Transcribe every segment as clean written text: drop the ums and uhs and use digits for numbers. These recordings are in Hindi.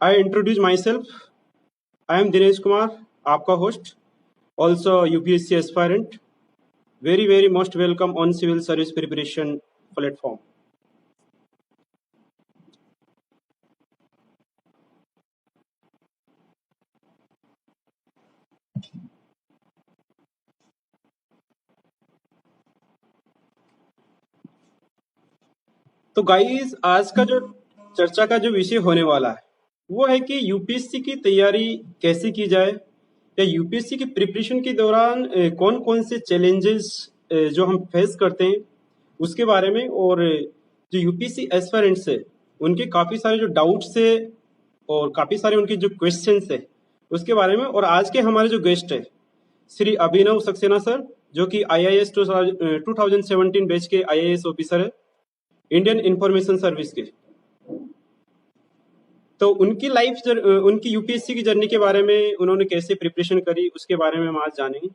I introduce myself. I am Dinesh Kumar, आपका host, also UPSC aspirant. Very most welcome on civil service preparation platform. तो गाइस, आज का जो चर्चा का जो विषय होने वाला है वो है कि यूपीएससी की तैयारी कैसे की जाए, या यूपीएससी की प्रिपरेशन के दौरान कौन कौन से चैलेंजेस जो हम फेस करते हैं उसके बारे में, और जो यूपीएससी एस्पिरेंट्स है उनके काफ़ी सारे जो डाउट्स है और काफ़ी सारे उनके जो क्वेश्चंस है उसके बारे में। और आज के हमारे जो गेस्ट है श्री अभिनव सक्सेना सर, जो कि IAS 2017 बैच के IAS ऑफिसर है इंडियन इंफॉर्मेशन सर्विस के। तो उनकी उनकी यूपीएससी की जर्नी के बारे में, उन्होंने कैसे प्रिपरेशन करी उसके बारे में हम आज जानेंगे।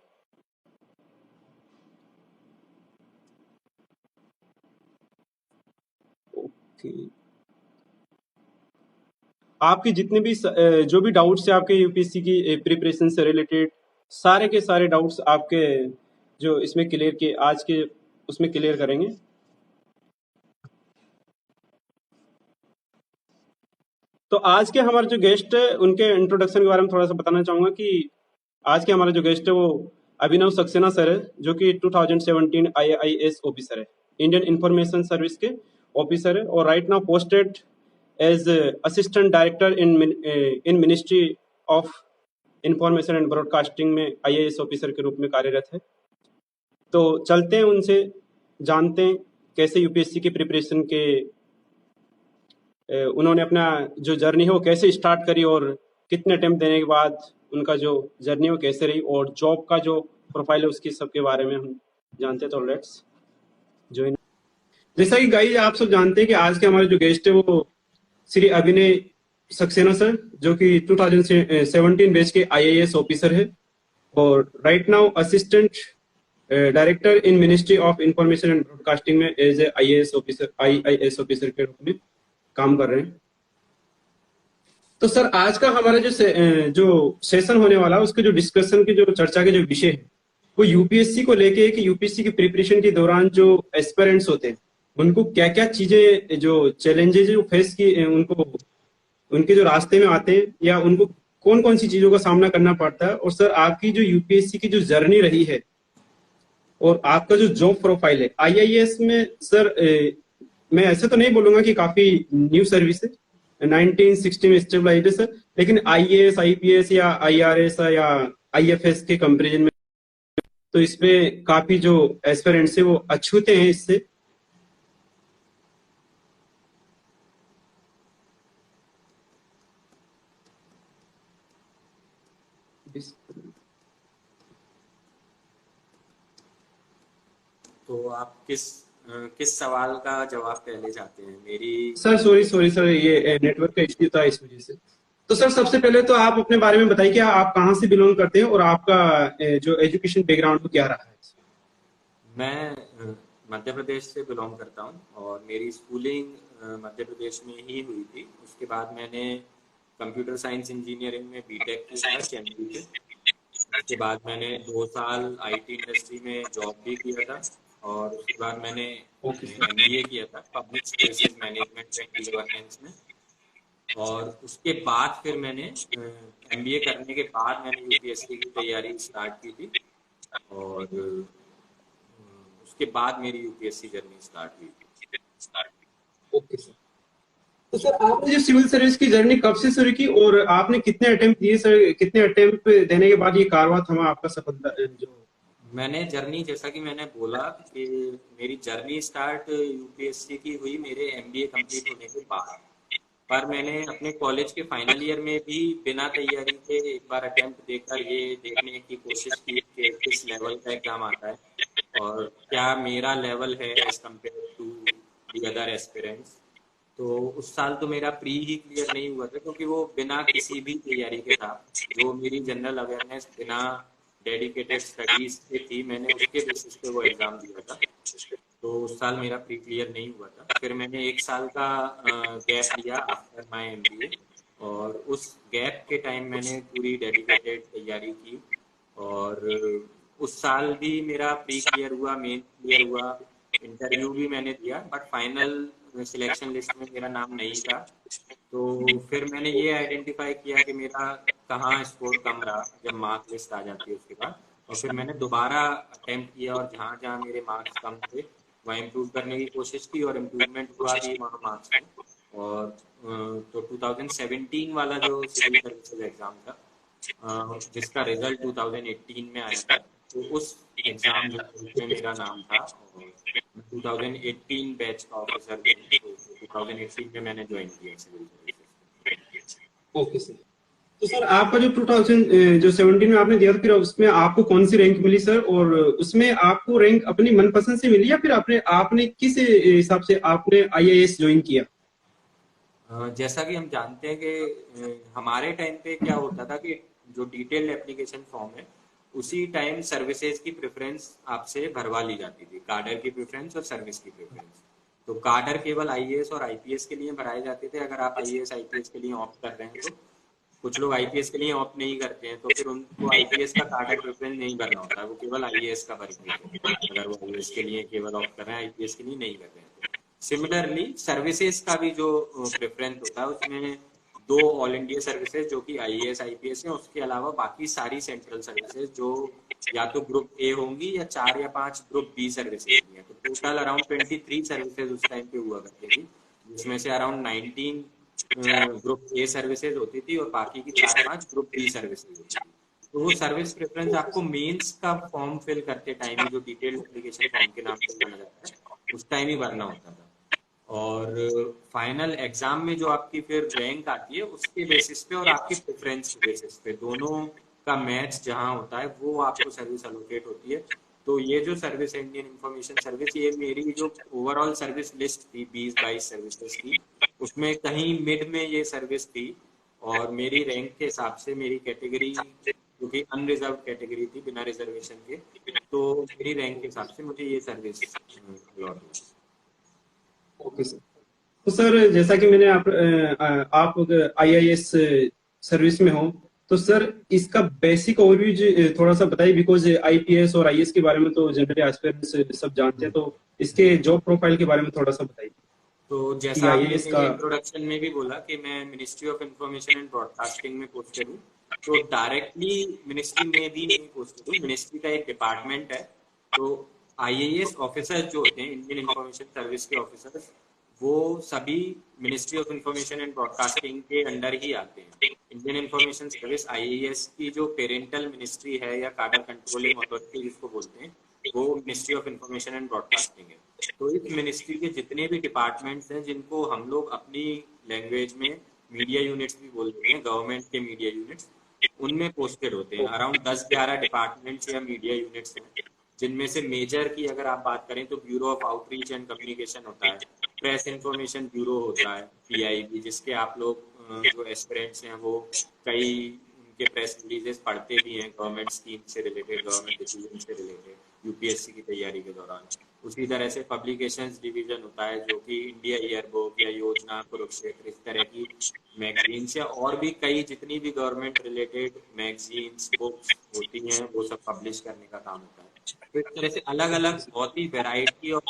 ओके, आपके जितने भी जो भी डाउट्स है आपके यूपीएससी की प्रिपरेशन से रिलेटेड, सारे के सारे डाउट्स आपके जो इसमें क्लियर के आज के उसमें क्लियर करेंगे। तो आज के हमारे जो गेस्ट है उनके इंट्रोडक्शन के बारे में थोड़ा सा बताना चाहूंगा कि आज के हमारे जो गेस्ट है वो अभिनव सक्सेना सर है, जो कि 2017 IAS ऑफिसर है, इंडियन इंफॉर्मेशन सर्विस के ऑफिसर है, और right now posted as assistant director in Ministry of Information and Broadcasting में IAS ऑफिसर के रूप में कार्यरत है। तो चलते हैं उनसे, जानते हैं कैसे यूपीएससी की प्रिपरेशन के उन्होंने अपना जो जर्नी है वो कैसे स्टार्ट करी, और कितने अटेम्प्ट देने के बाद उनका जो जर्नी वो कैसे रही, और जॉब का जो प्रोफाइल है उसकी सबके बारे में हम जानते हैं। तो लेट्स ज्वाइन। जैसा कि गाइस आप सब जानते हैं कि आज के हमारे जो गेस्ट है वो श्री अभिनय सक्सेना सर, जो कि 2017 बैच के IAS ऑफिसर है, और right now assistant director in Ministry of Information and Broadcasting में एज ए IAS ऑफिसर के रूप में काम कर रहे हैं। तो सर, आज का हमारा जो सेशन होने वाला है उसके जो डिस्कशन की जो चर्चा के जो विषय है वो यूपीएससी को लेके, कि यूपीएससी की प्रिपरेशन के दौरान जो एस्पिरेंट्स होते हैं उनको क्या क्या चीजें, जो चैलेंजेस जो फेस की उनको उनके जो रास्ते में आते हैं, या उनको कौन कौन सी चीजों का सामना करना पड़ता है। और सर, आपकी जो यूपीएससी की जो जर्नी रही है और आपका जो जॉब प्रोफाइल है IAS में, सर मैं ऐसे तो नहीं बोलूंगा कि काफी न्यू सर्विस है, 1960 में स्टेबलाइज है सर, लेकिन IAS IPS या IRS या IFS के कंपेरिजन में तो इसमें काफी जो एस्पिरेंट्स है वो अछूते हैं इससे। तो आप किस सवाल का जवाब पहले चाहते हैं? मेरी सर सॉरी सर, ये नेटवर्क का इश्यू था इस वजह से। तो सर, सबसे पहले तो आप अपने बारे में बताइए कि आप कहाँ से बिलोंग करते हैं और आपका जो एजुकेशन बैकग्राउंड क्या रहा है। मैं मध्य प्रदेश से बिलोंग करता हूँ और मेरी स्कूलिंग मध्य प्रदेश में ही हुई थी। उसके बाद मैंने कंप्यूटर साइंस इंजीनियरिंग में बीटेक किया चेन्नई से। उसके बाद मैंने 2 साल IT इंडस्ट्री में जॉब भी किया था, और उसके बाद मैंने MBA किया था public spaces management and governance में। और उसके बाद फिर मैंने MBA करने के बाद मैंने UPSC की तैयारी स्टार्ट की थी, और उसके बाद मेरी UPSC जर्नी स्टार्ट हुई थी। Okay sir. तो सर, आपने जो सिविल सर्विस की जर्नी कब से शुरू की, और आपने कितने अटेम्प्ट दिए सर? कितने अटेम्प्ट देने के बाद ये कारवां थमा आपका सफलता जो? मैंने जर्नी, जैसा कि मैंने बोला कि मेरी जर्नी स्टार्ट UPSC की हुई मेरे MBA कंप्लीट होने के बाद, पर मैंने अपने कॉलेज के फाइनल ईयर में भी बिना तैयारी के एक बार अटेम्प्ट देकर ये देखने की कोशिश की कि किस लेवल का एग्जाम आता है और क्या मेरा लेवल है as compare to the other aspirants. तो उस साल तो मेरा प्री ही क्लियर नहीं हुआ था, क्योंकि वो बिना किसी भी तैयारी के था। जो मेरी जनरल अवेयरनेस बिना डेडिकेटेड स्टडीज से थी, मैंने उसके बेसिस पे वो एग्जाम दिया था। तो उस साल मेरा प्री क्लियर नहीं हुआ था। फिर मैंने 1 साल का गैप लिया आफ्टर माय MBA, और उस गैप के टाइम मैंने पूरी डेडिकेटेड तैयारी की। और उस साल भी मेरा प्री क्लियर हुआ, मेन क्लियर हुआ, इंटरव्यू भी मैंने दिया, बट फाइनल सिलेक्शन लिस्ट में मेरा नाम नहीं था। तो फिर मैंने ये आइडेंटिफाई किया कि मेरा कहाँ स्कोर कम रहा जब मार्क लिस्ट आ जाती है उसके बाद। और फिर मैंने दोबारा अटेम्प्ट किया और जहाँ जहाँ मेरे मार्क्स कम थे वहाँ इम्प्रूव करने की कोशिश की, और इम्प्रूवमेंट हुआ भी वहाँ मार्क्स में। और तो 2017 वाला जो सिविल सर्विसेज एग्ज़ाम था, जिसका रिजल्ट 2018 में आया था, तो उस एग्ज़ाम रिजल्ट में मेरा नाम था और 2018 बैच का ऑफिसर भी हूँ। तो 2018 में मैंने ज्वाइन किया सिविल सर्विसेज। Okay sir. तो सर आपका जो 2000 जो 17 में आपने दिया था, फिर उसमें आपको कौन सी रैंक मिली सर? और उसमें आपको रैंक अपनी मनपसंद से मिली या फिर आपने किस हिसाब से आपने आईएएस ज्वाइन किया? जैसा कि हम जानते हैं कि हमारे टाइम पे क्या होता था कि जो डिटेल्ड एप्लीकेशन फॉर्म है उसी टाइम सर्विसेज की प्रेफरेंस आपसे भरवा ली जाती थी, कार्डर की प्रेफरेंस और सर्विस की प्रेफरेंस। तो कार्डर केवल आईएएस और आईपीएस के लिए भराए जाते थे। अगर आप आईएएस आईपीएस के लिए ऑप्ट कर रहे हैं तो, कुछ लोग आईपीएस के लिए ऑप्ट नहीं करते हैं तो फिर उनको आईपीएस का कार्डर प्रेफरेंस नहीं भरना होता है, वो केवल आईएएस का भरेंगे। अगर वो आईएएस के लिए केवल ऑप्ट कर रहे हैं, आईपीएस के लिए नहीं कर रहे हैं तो। सिमिलरली सर्विसेज का भी जो प्रेफरेंस होता है उसमें दो ऑल इंडिया सर्विसेज जो कि आईएएस आईपीएस है, उसके अलावा बाकी सारी सेंट्रल सर्विसेज जो या तो ग्रुप ए होंगी या 4 या 5 ग्रुप बी सर्विसेज भी हैं। तो टोटल अराउंड 23 सर्विसेज उस टाइम पे हुआ करती थी, जिसमें से अराउंड 19 ग्रुप ए सर्विसेज होती थी और बाकी की 4-5 ग्रुप बी सर्विसेज होती थी। तो वो सर्विस प्रेफरेंस आपको मेंस का फॉर्म फिल करते टाइम ही, जो डिटेल्ड एप्लीकेशन फॉर्म के नाम से जाना जाता है, उस टाइम ही भरना होता था। और फाइनल एग्जाम में जो आपकी फिर रैंक आती है उसके बेसिस पे और आपकी प्रेफरेंस के बेसिस पे, दोनों का मैच जहां होता है वो आपको सर्विस एलोकेट होती है। तो ये जो सर्विस इंडियन इंफॉर्मेशन सर्विस, ये मेरी जो ओवरऑल सर्विस लिस्ट थी 20-22 सर्विसेज की, उसमें कहीं मिड में ये सर्विस थी। और मेरी रैंक के हिसाब से मेरी कैटेगरी, जो कि अनरिजर्व कैटेगरी थी बिना रिजर्वेशन के, तो मेरी रैंक के हिसाब से मुझे ये सर्विस अलॉट हुई। Okay sir. तो सर जैसा कि मैंने आप आईआईएस सर्विस में हो, तो सर इसका बेसिक ओवरव्यू थोड़ा सा बताइए, बिकॉज आईपीएस और आईएएस के बारे में तो जनरली एस्पिरेंट्स सब जानते हैं, तो इसके जॉब प्रोफाइल के बारे में थोड़ा सा बताइए तो कि जैसा आपने आईएएस मेरे का। इंट्रोडक्शन में भी बोला कि मैं ministry of Information and Broadcasting में पोस्टेड हूँ, तो डायरेक्टली मिनिस्ट्री में भी नहीं पोस्टेड हूँ, मिनिस्ट्री का एक डिपार्टमेंट है। तो आईएएस ऑफिसर्स जो होते हैं, इंडियन इंफॉर्मेशन सर्विस के ऑफिसर्स, वो सभी ministry of Information and broadcasting के अंडर ही आते हैं। इंडियन इंफॉर्मेशन सर्विस आईएएस की जो पेरेंटल मिनिस्ट्री है या कार्डर कंट्रोलिंग अथॉरिटी जिसको बोलते हैं, वो ministry of Information and broadcasting है। तो इस मिनिस्ट्री के जितने भी डिपार्टमेंट्स हैं, जिनको हम लोग अपनी लैंग्वेज में मीडिया यूनिट्स भी बोलते हैं, गवर्नमेंट के मीडिया यूनिट्स, उनमें पोस्टेड होते हैं। अराउंड 10-11 डिपार्टमेंट्स या मीडिया यूनिट्स हैं, जिनमें से मेजर की अगर आप बात करें तो bureau of outreach and communication होता है, प्रेस इंफॉर्मेशन ब्यूरो होता है पीआईबी, जिसके आप लोग जो एस्पिरेंट्स हैं वो कई उनके प्रेस रिलीजेस पढ़ते भी हैं, गवर्नमेंट स्कीम से रिलेटेड, गवर्नमेंट डिसीजन से रिलेटेड, यूपीएससी की तैयारी के दौरान। उसी तरह से पब्लिकेशंस डिवीजन होता है, जो कि इंडिया ईयरबुक या योजना, कुरुक्षेत्र, इस तरह की मैगजीन्स या और भी कई जितनी भी गवर्नमेंट रिलेटेड मैगजीन्स बुक्स होती हैं वो सब पब्लिश करने का काम होता है। तो इस तरह से अलग अलग बहुत ही वेराइटी ऑफ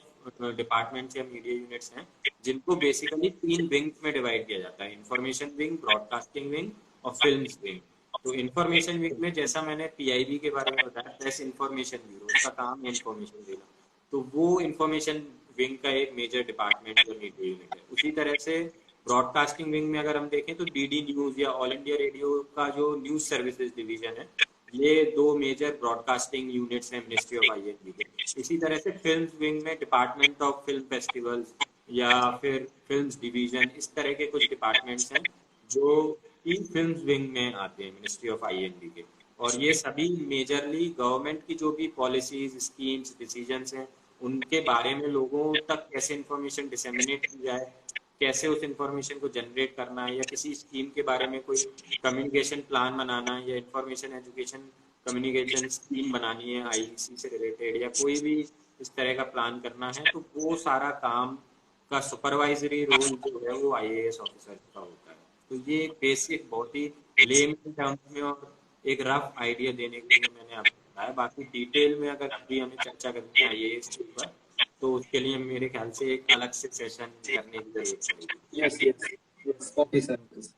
डिपार्टमेंट्स या मीडिया यूनिट्स हैं, जिनको बेसिकली 3 विंग्स में डिवाइड किया जाता है, इंफॉर्मेशन विंग, ब्रॉडकास्टिंग विंग और फिल्म्स विंग। तो इंफॉर्मेशन विंग में जैसा मैंने पीआईबी के बारे में बताया, प्रेस इंफॉर्मेशन ब्यूरो, उसका काम है इंफॉर्मेशन देना, तो वो इंफॉर्मेशन विंग का एक मेजर डिपार्टमेंट या मीडिया यूनिट है। उसी तरह से ब्रॉडकास्टिंग विंग में अगर हम देखें तो डीडी न्यूज या ऑल इंडिया रेडियो का जो न्यूज सर्विसेज डिवीजन है, ये 2 मेजर ब्रॉडकास्टिंग यूनिट्स हैं मिनिस्ट्री ऑफ आईएनबी के। इसी तरह से फिल्म्स विंग में डिपार्टमेंट ऑफ फिल्म फेस्टिवल्स या फिर फिल्म्स डिवीजन, इस तरह के कुछ डिपार्टमेंट्स हैं जो कि फिल्म्स विंग में आते हैं मिनिस्ट्री ऑफ आईएनबी के। और ये सभी मेजरली गवर्नमेंट की जो भी पॉलिसीज, स्कीम्स, डिसीजंस हैं, उनके बारे में लोगों तक कैसे इंफॉर्मेशन डिसेमिनेट की जाए, कैसे उस इंफॉर्मेशन को जनरेट करना है, या किसी स्कीम के बारे में कोई कम्युनिकेशन प्लान बनाना है या इंफॉर्मेशन एजुकेशन कम्युनिकेशन स्कीम बनानी है आईईसी से रिलेटेड, या कोई भी इस तरह का प्लान करना है, तो वो सारा काम का सुपरवाइजरी रोल जो है वो आईएएस ऑफिसर का होता है। तो ये एक बेसिक बहुत ही लेमन टर्म्स में और एक रफ आइडिया देने के लिए मैंने आपको बताया। बाकी डिटेल में अगर कभी हमें चर्चा करनी है आईएएस के ऊपर, तो उसके लिए मेरे ख्याल से एक अलग से सेशन करने की जरूरत पड़ेगी। Yes yes yes, okay sir, okay sir.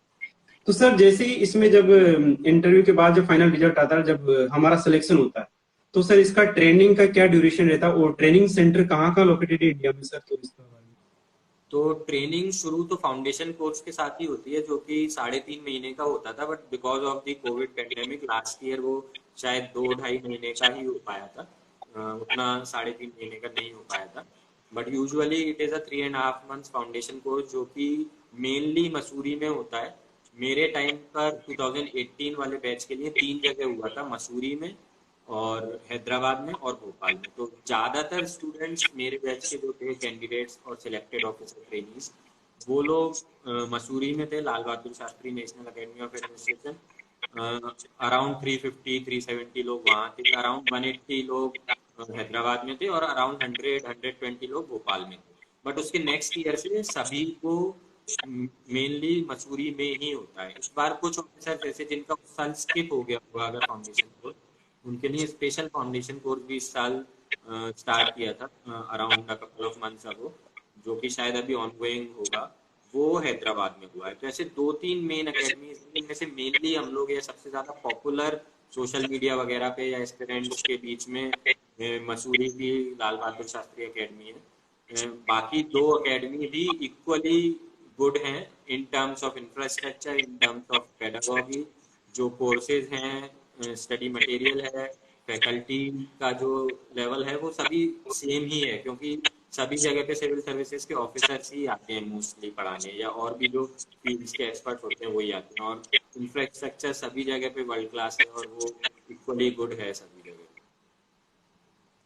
तो सर जैसे ही इसमें जब इंटरव्यू के बाद जब फाइनल रिजल्ट आता है, जब हमारा सिलेक्शन होता है, तो सर इसका ट्रेनिंग का क्या ड्यूरेशन रहता है और ट्रेनिंग सेंटर कहाँ कहाँ लोकेटेड है इंडिया में सर, तो इसका बारे में। तो ट्रेनिंग शुरू तो फाउंडेशन कोर्स के साथ ही होती है, जो कि 3.5 महीने का होता था, but because of the Covid pandemic last year वो शायद 2-2.5 महीने का ही हो पाया था। उतना 3.5 महीने का नहीं हो पाया था। But usually it is a 3.5 months foundation course, जो कि मेनली मसूरी में होता है। मेरे टाइम पर 2018 वाले बैच के लिए 3 जगह हुआ था, मसूरी में और हैदराबाद में और भोपाल में। तो ज़्यादातर स्टूडेंट्स मेरे बैच के जो थे कैंडिडेट्स और सिलेक्टेड ऑफिसर ट्रेनीज, वो लोग मसूरी में थे, Lal Bahadur Shastri national academy of administration. Around 350-370 लोग वहाँ थे, अराउंड 180 लोग हैदराबाद में थे और अराउंड 100-120 लोग भोपाल में थे। बट उसके नेक्स्ट ईयर से सभी को मेनली मसूरी में ही होता है। इस बार कुछ ऑफिसर जैसे जिनका उस साल स्किप हो गया होगा अगर फाउंडेशन कोर्स, उनके लिए स्पेशल फाउंडेशन कोर्स भी इस साल स्टार्ट किया था around a couple of months ago, जो कि शायद अभी ऑनगोइंग होगा। वो हैदराबाद में हुआ है। तो ऐसे 2-3 मेन अकेडमीज, इनमें से मेनली हम लोग या सबसे ज्यादा पॉपुलर सोशल मीडिया वगैरह पे या एस्पिरेंट्स के बीच में मसूरी की लाल बहादुर शास्त्री एकेडमी है। बाकी 2 अकेडमी भी इक्वली गुड हैं in terms of infrastructure, in terms of pedagogy, जो कोर्सेज हैं, स्टडी मटेरियल है, फैकल्टी का जो लेवल है, वो सभी सेम ही है, क्योंकि सभी जगह पे सिविल सर्विसेज के ऑफिसर्स ही आते हैं मोस्टली पढ़ाने, या और भी जो फील्ड्स के एक्सपर्ट होते हैं वही आते हैं। और इंफ्रास्ट्रक्चर सभी जगह पे वर्ल्ड क्लास है और वो इक्वली गुड है सभी जगह।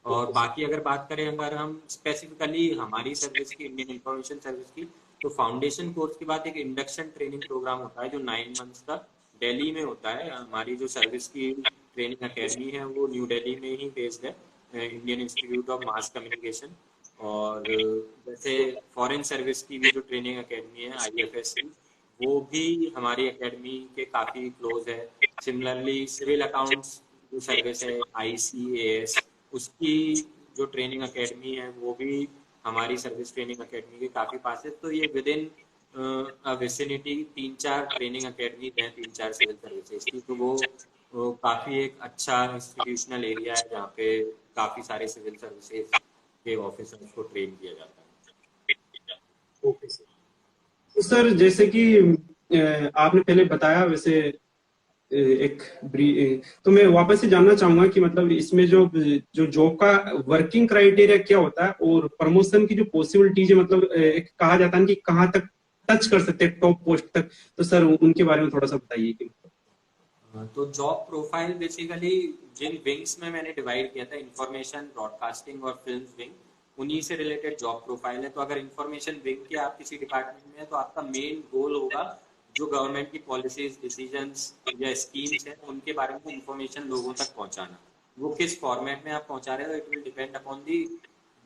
और बाकी अगर बात करें अगर हम स्पेसिफिकली हमारी सर्विस की, इंडियन इंफॉर्मेशन सर्विस की, तो फाउंडेशन कोर्स के बाद एक इंडक्शन ट्रेनिंग प्रोग्राम होता है जो 9 मंथ्स का दिल्ली में होता है। हमारी जो सर्विस की ट्रेनिंग अकेडमी है वो न्यू दिल्ली में ही बेस्ड है, Indian institute of mass communication. और जैसे फॉरेन सर्विस की भी जो ट्रेनिंग अकेडमी है आईएफएस की, वो भी हमारी एकेडमी के काफ़ी क्लोज है। सिमिलरली सिविल अकाउंट्स जो सर्विस है आईसीएएस, उसकी जो ट्रेनिंग अकेडमी है वो भी हमारी सर्विस ट्रेनिंग अकेडमी के काफ़ी पास है। तो ये with in vicinity 3-4 training academy हैं, 3-4 सिविल सर्विसेज की। तो वो काफ़ी एक अच्छा इंस्टीट्यूशनल एरिया है जहाँ पे काफ़ी सारे सिविल सर्विसेज के ऑफिसर्स को ट्रेन किया जाता है। Okay sir. तो सर जैसे कि आपने पहले बताया, वैसे तो मैं वापस से जानना चाहूंगा कि मतलब इसमें जो जो जॉब का वर्किंग क्राइटेरिया क्या होता है और प्रमोशन की जो पॉसिबिलिटीज है, मतलब एक कहा जाता है कि कहाँ तक टच कर सकते हैं टॉप पोस्ट तक, तो सर उनके बारे में थोड़ा सा बताइए कि तो जॉब प्रोफाइल बेसिकली जिन विंग्स में मैंने डिवाइड किया था, इंफॉर्मेशन, ब्रॉडकास्टिंग और फिल्म विंग, उन्हीं से रिलेटेड जॉब प्रोफाइल है। तो अगर इंफॉर्मेशन विंग के आप किसी डिपार्टमेंट में है तो आपका मेन गोल होगा जो गवर्नमेंट की पॉलिसीज, डिसीजंस या स्कीम्स हैं उनके बारे में इंफॉर्मेशन लोगों तक पहुंचाना। वो किस फॉर्मेट में आप पहुंचा रहे हो it will depend upon the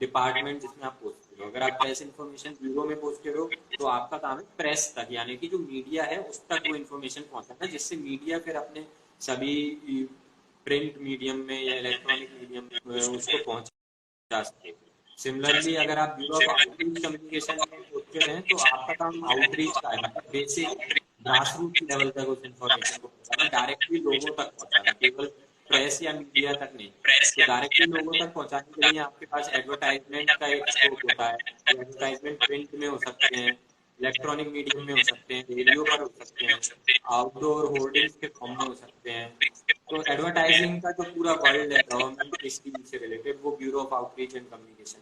department जिसमें आप पोस्टेड हो। अगर आप प्रेस इन्फॉर्मेशन ब्यूरो में पोस्टेड हो तो आपका काम है प्रेस तक, यानी कि जो मीडिया है उस तक वो इन्फॉर्मेशन पहुंचाना, जिससे मीडिया फिर अपने सभी प्रिंट मीडियम में या इलेक्ट्रॉनिक मीडियम में उसको पहुंचा सके। सिमिलरली अगर आप ब्यूरो ऑफ आउटरीच कम्युनिकेशन में पोस्टेड हैं तो आपका काम आउटरीच का है, मतलब बेसिक ग्रास रूट लेवल तक उस इन्फॉर्मेशन को पहुंचाना, डायरेक्टली लोगों तक पहुंचाना, केवल प्रेस या मीडिया तक नहीं। तो डायरेक्टली लोगों तक पहुंचाने के लिए आपके पास एडवर्टाइजमेंट का एक स्कोप होता है। एडवर्टाइजमेंट प्रिंट में हो सकते हैं, इलेक्ट्रॉनिक मीडियम में हो सकते हैं, रेडियो पर हो सकते हैं, आउटडोर होर्डिंग्स के फॉर्म में हो सकते हैं। तो एडवर्टाइजिंग का जो पूरा वर्ल्ड है गवर्नमेंट के स्कीम से रिलेटेड, वो bureau of outreach and communication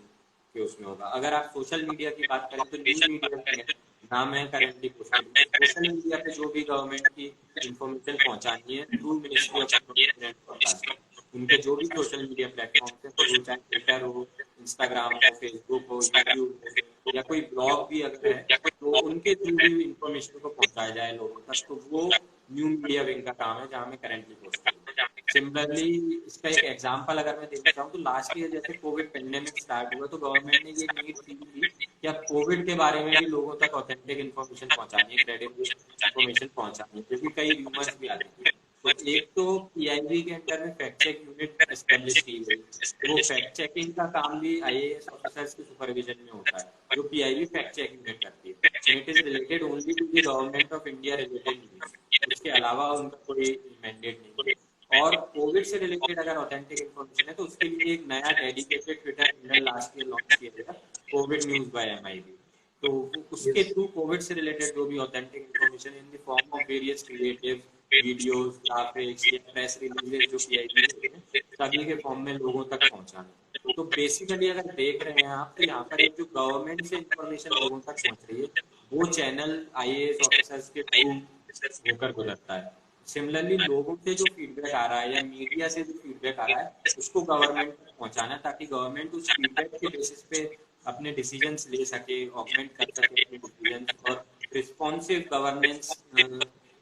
के उसमें होगा। अगर आप सोशल मीडिया की बात करें तो न्यू मीडिया में नाम है करेंटली पोस्टेड। सोशल मीडिया पे जो भी गवर्नमेंट की इंफॉर्मेशन पहुंचानी है through ministry of communication and broadcasting, उनके जो भी सोशल मीडिया प्लेटफॉर्म है, चाहे ट्विटर हो, इंस्टाग्राम हो, फेसबुक हो, यूट्यूब हो, या कोई ब्लॉग भी अगर है तो उनके थ्रू भी इंफॉर्मेशन को पहुंचाया जाए लोगों तक। तो वो न्यू मीडिया विंग का काम है जहाँ मैं करेंटली पोस्टेड हूँ। सिमिलरली इसका एक एग्जांपल अगर मैं देना चाहूँ तो लास्ट ईयर जैसे कोविड पेंडेमिक स्टार्ट हुआ तो गवर्नमेंट ने ये नीड फील की कि अब कोविड के बारे में भी लोगों तक ऑथेंटिक इन्फॉर्मेशन पहुंचानी है, क्रेडिबल इन्फॉर्मेशन पहुंचानी है, क्योंकि कई रूमर्स भी आती थी। तो एक तो पीआईबी के अंडर में फैक्ट चेक यूनिट एस्टेब्लिश की गई, वो फैक्ट चेकिंग का काम भी आईएएस ऑफिसर्स के सुपरविजन में होता है, जो पीआईबी फैक्ट चेक यूनिट करती है। It is related only to the government of India related news, उसके अलावा उनका कोई मैंडेट नहीं है। और कोविड से रिलेटेड अगर ऑथेंटिक इन्फॉर्मेशन है तो उसके लिए एक नया dedicated Twitter handle last year launch किया गया, कोविड न्यूज बाय एमआईबी। तो उसके यस। थ्रू कोविड से रिलेटेड जो भी authentic information in the form of various creative videos, graphics या प्रेस रिलीजेस जो पीआईबी हैं सभी के फॉर्म में लोगों तक पहुंचाना। तो बेसिकली अगर देख रहे हैं आप तो यहाँ पर एक जो गवर्नमेंट से इन्फॉर्मेशन लोगों तक पहुंच रही है वो चैनल आईएएस ऑफिसर्स के थ्रू होकर गुजरता है। सिमिलरली लोगों से जो फीडबैक आ रहा है या मीडिया से जो फीडबैक आ रहा है उसको गवर्नमेंट तक पहुंचाना, ताकि गवर्नमेंट उस फीडबैक के बेसिस पे अपने डिसीजंस ले सके, ऑगमेंट कर सके अपने डिसीजंस, और रिस्पॉन्सिव गवर्नेंस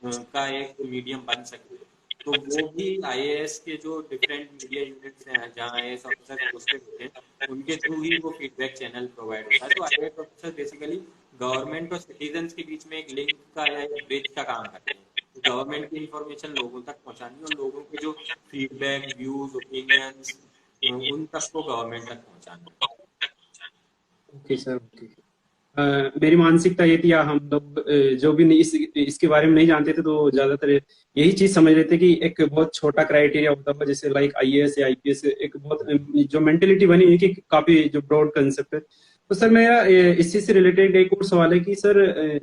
का एक मीडियम बन सके। तो वो भी आईएएस के जो डिफरेंट मीडिया यूनिट्स हैं जहाँ आईएएस ऑफिसर पोस्टेड होते हैं उनके थ्रू ही वो फीडबैक चैनल प्रोवाइड होता है। तो आईएएस ऑफिसर बेसिकली गवर्नमेंट और सिटीजन्स के बीच में एक लिंक का या एक ब्रिज का काम करते हैं। गवर्नमेंट की इंफॉर्मेशन लोगों तक पहुंचानी और लोगों के जो फीडबैक, व्यूज, ओपिनियंस उन तक को गवर्नमेंट तक पहुंचाना। Okay sir, okay. मेरी मानसिकता ये थी, या हम लोग जो भी नहीं इसके बारे में नहीं जानते थे तो ज्यादातर यही चीज समझ रहे थे कि एक बहुत छोटा क्राइटेरिया होता है, जैसे लाइक आईएएस या आईपीएस, एक बहुत जो मेंटेलिटी बनी है कि काफी जो ब्रॉड कंसेप्ट है। तो सर मेरा इसी से रिलेटेड एक और सवाल है कि सर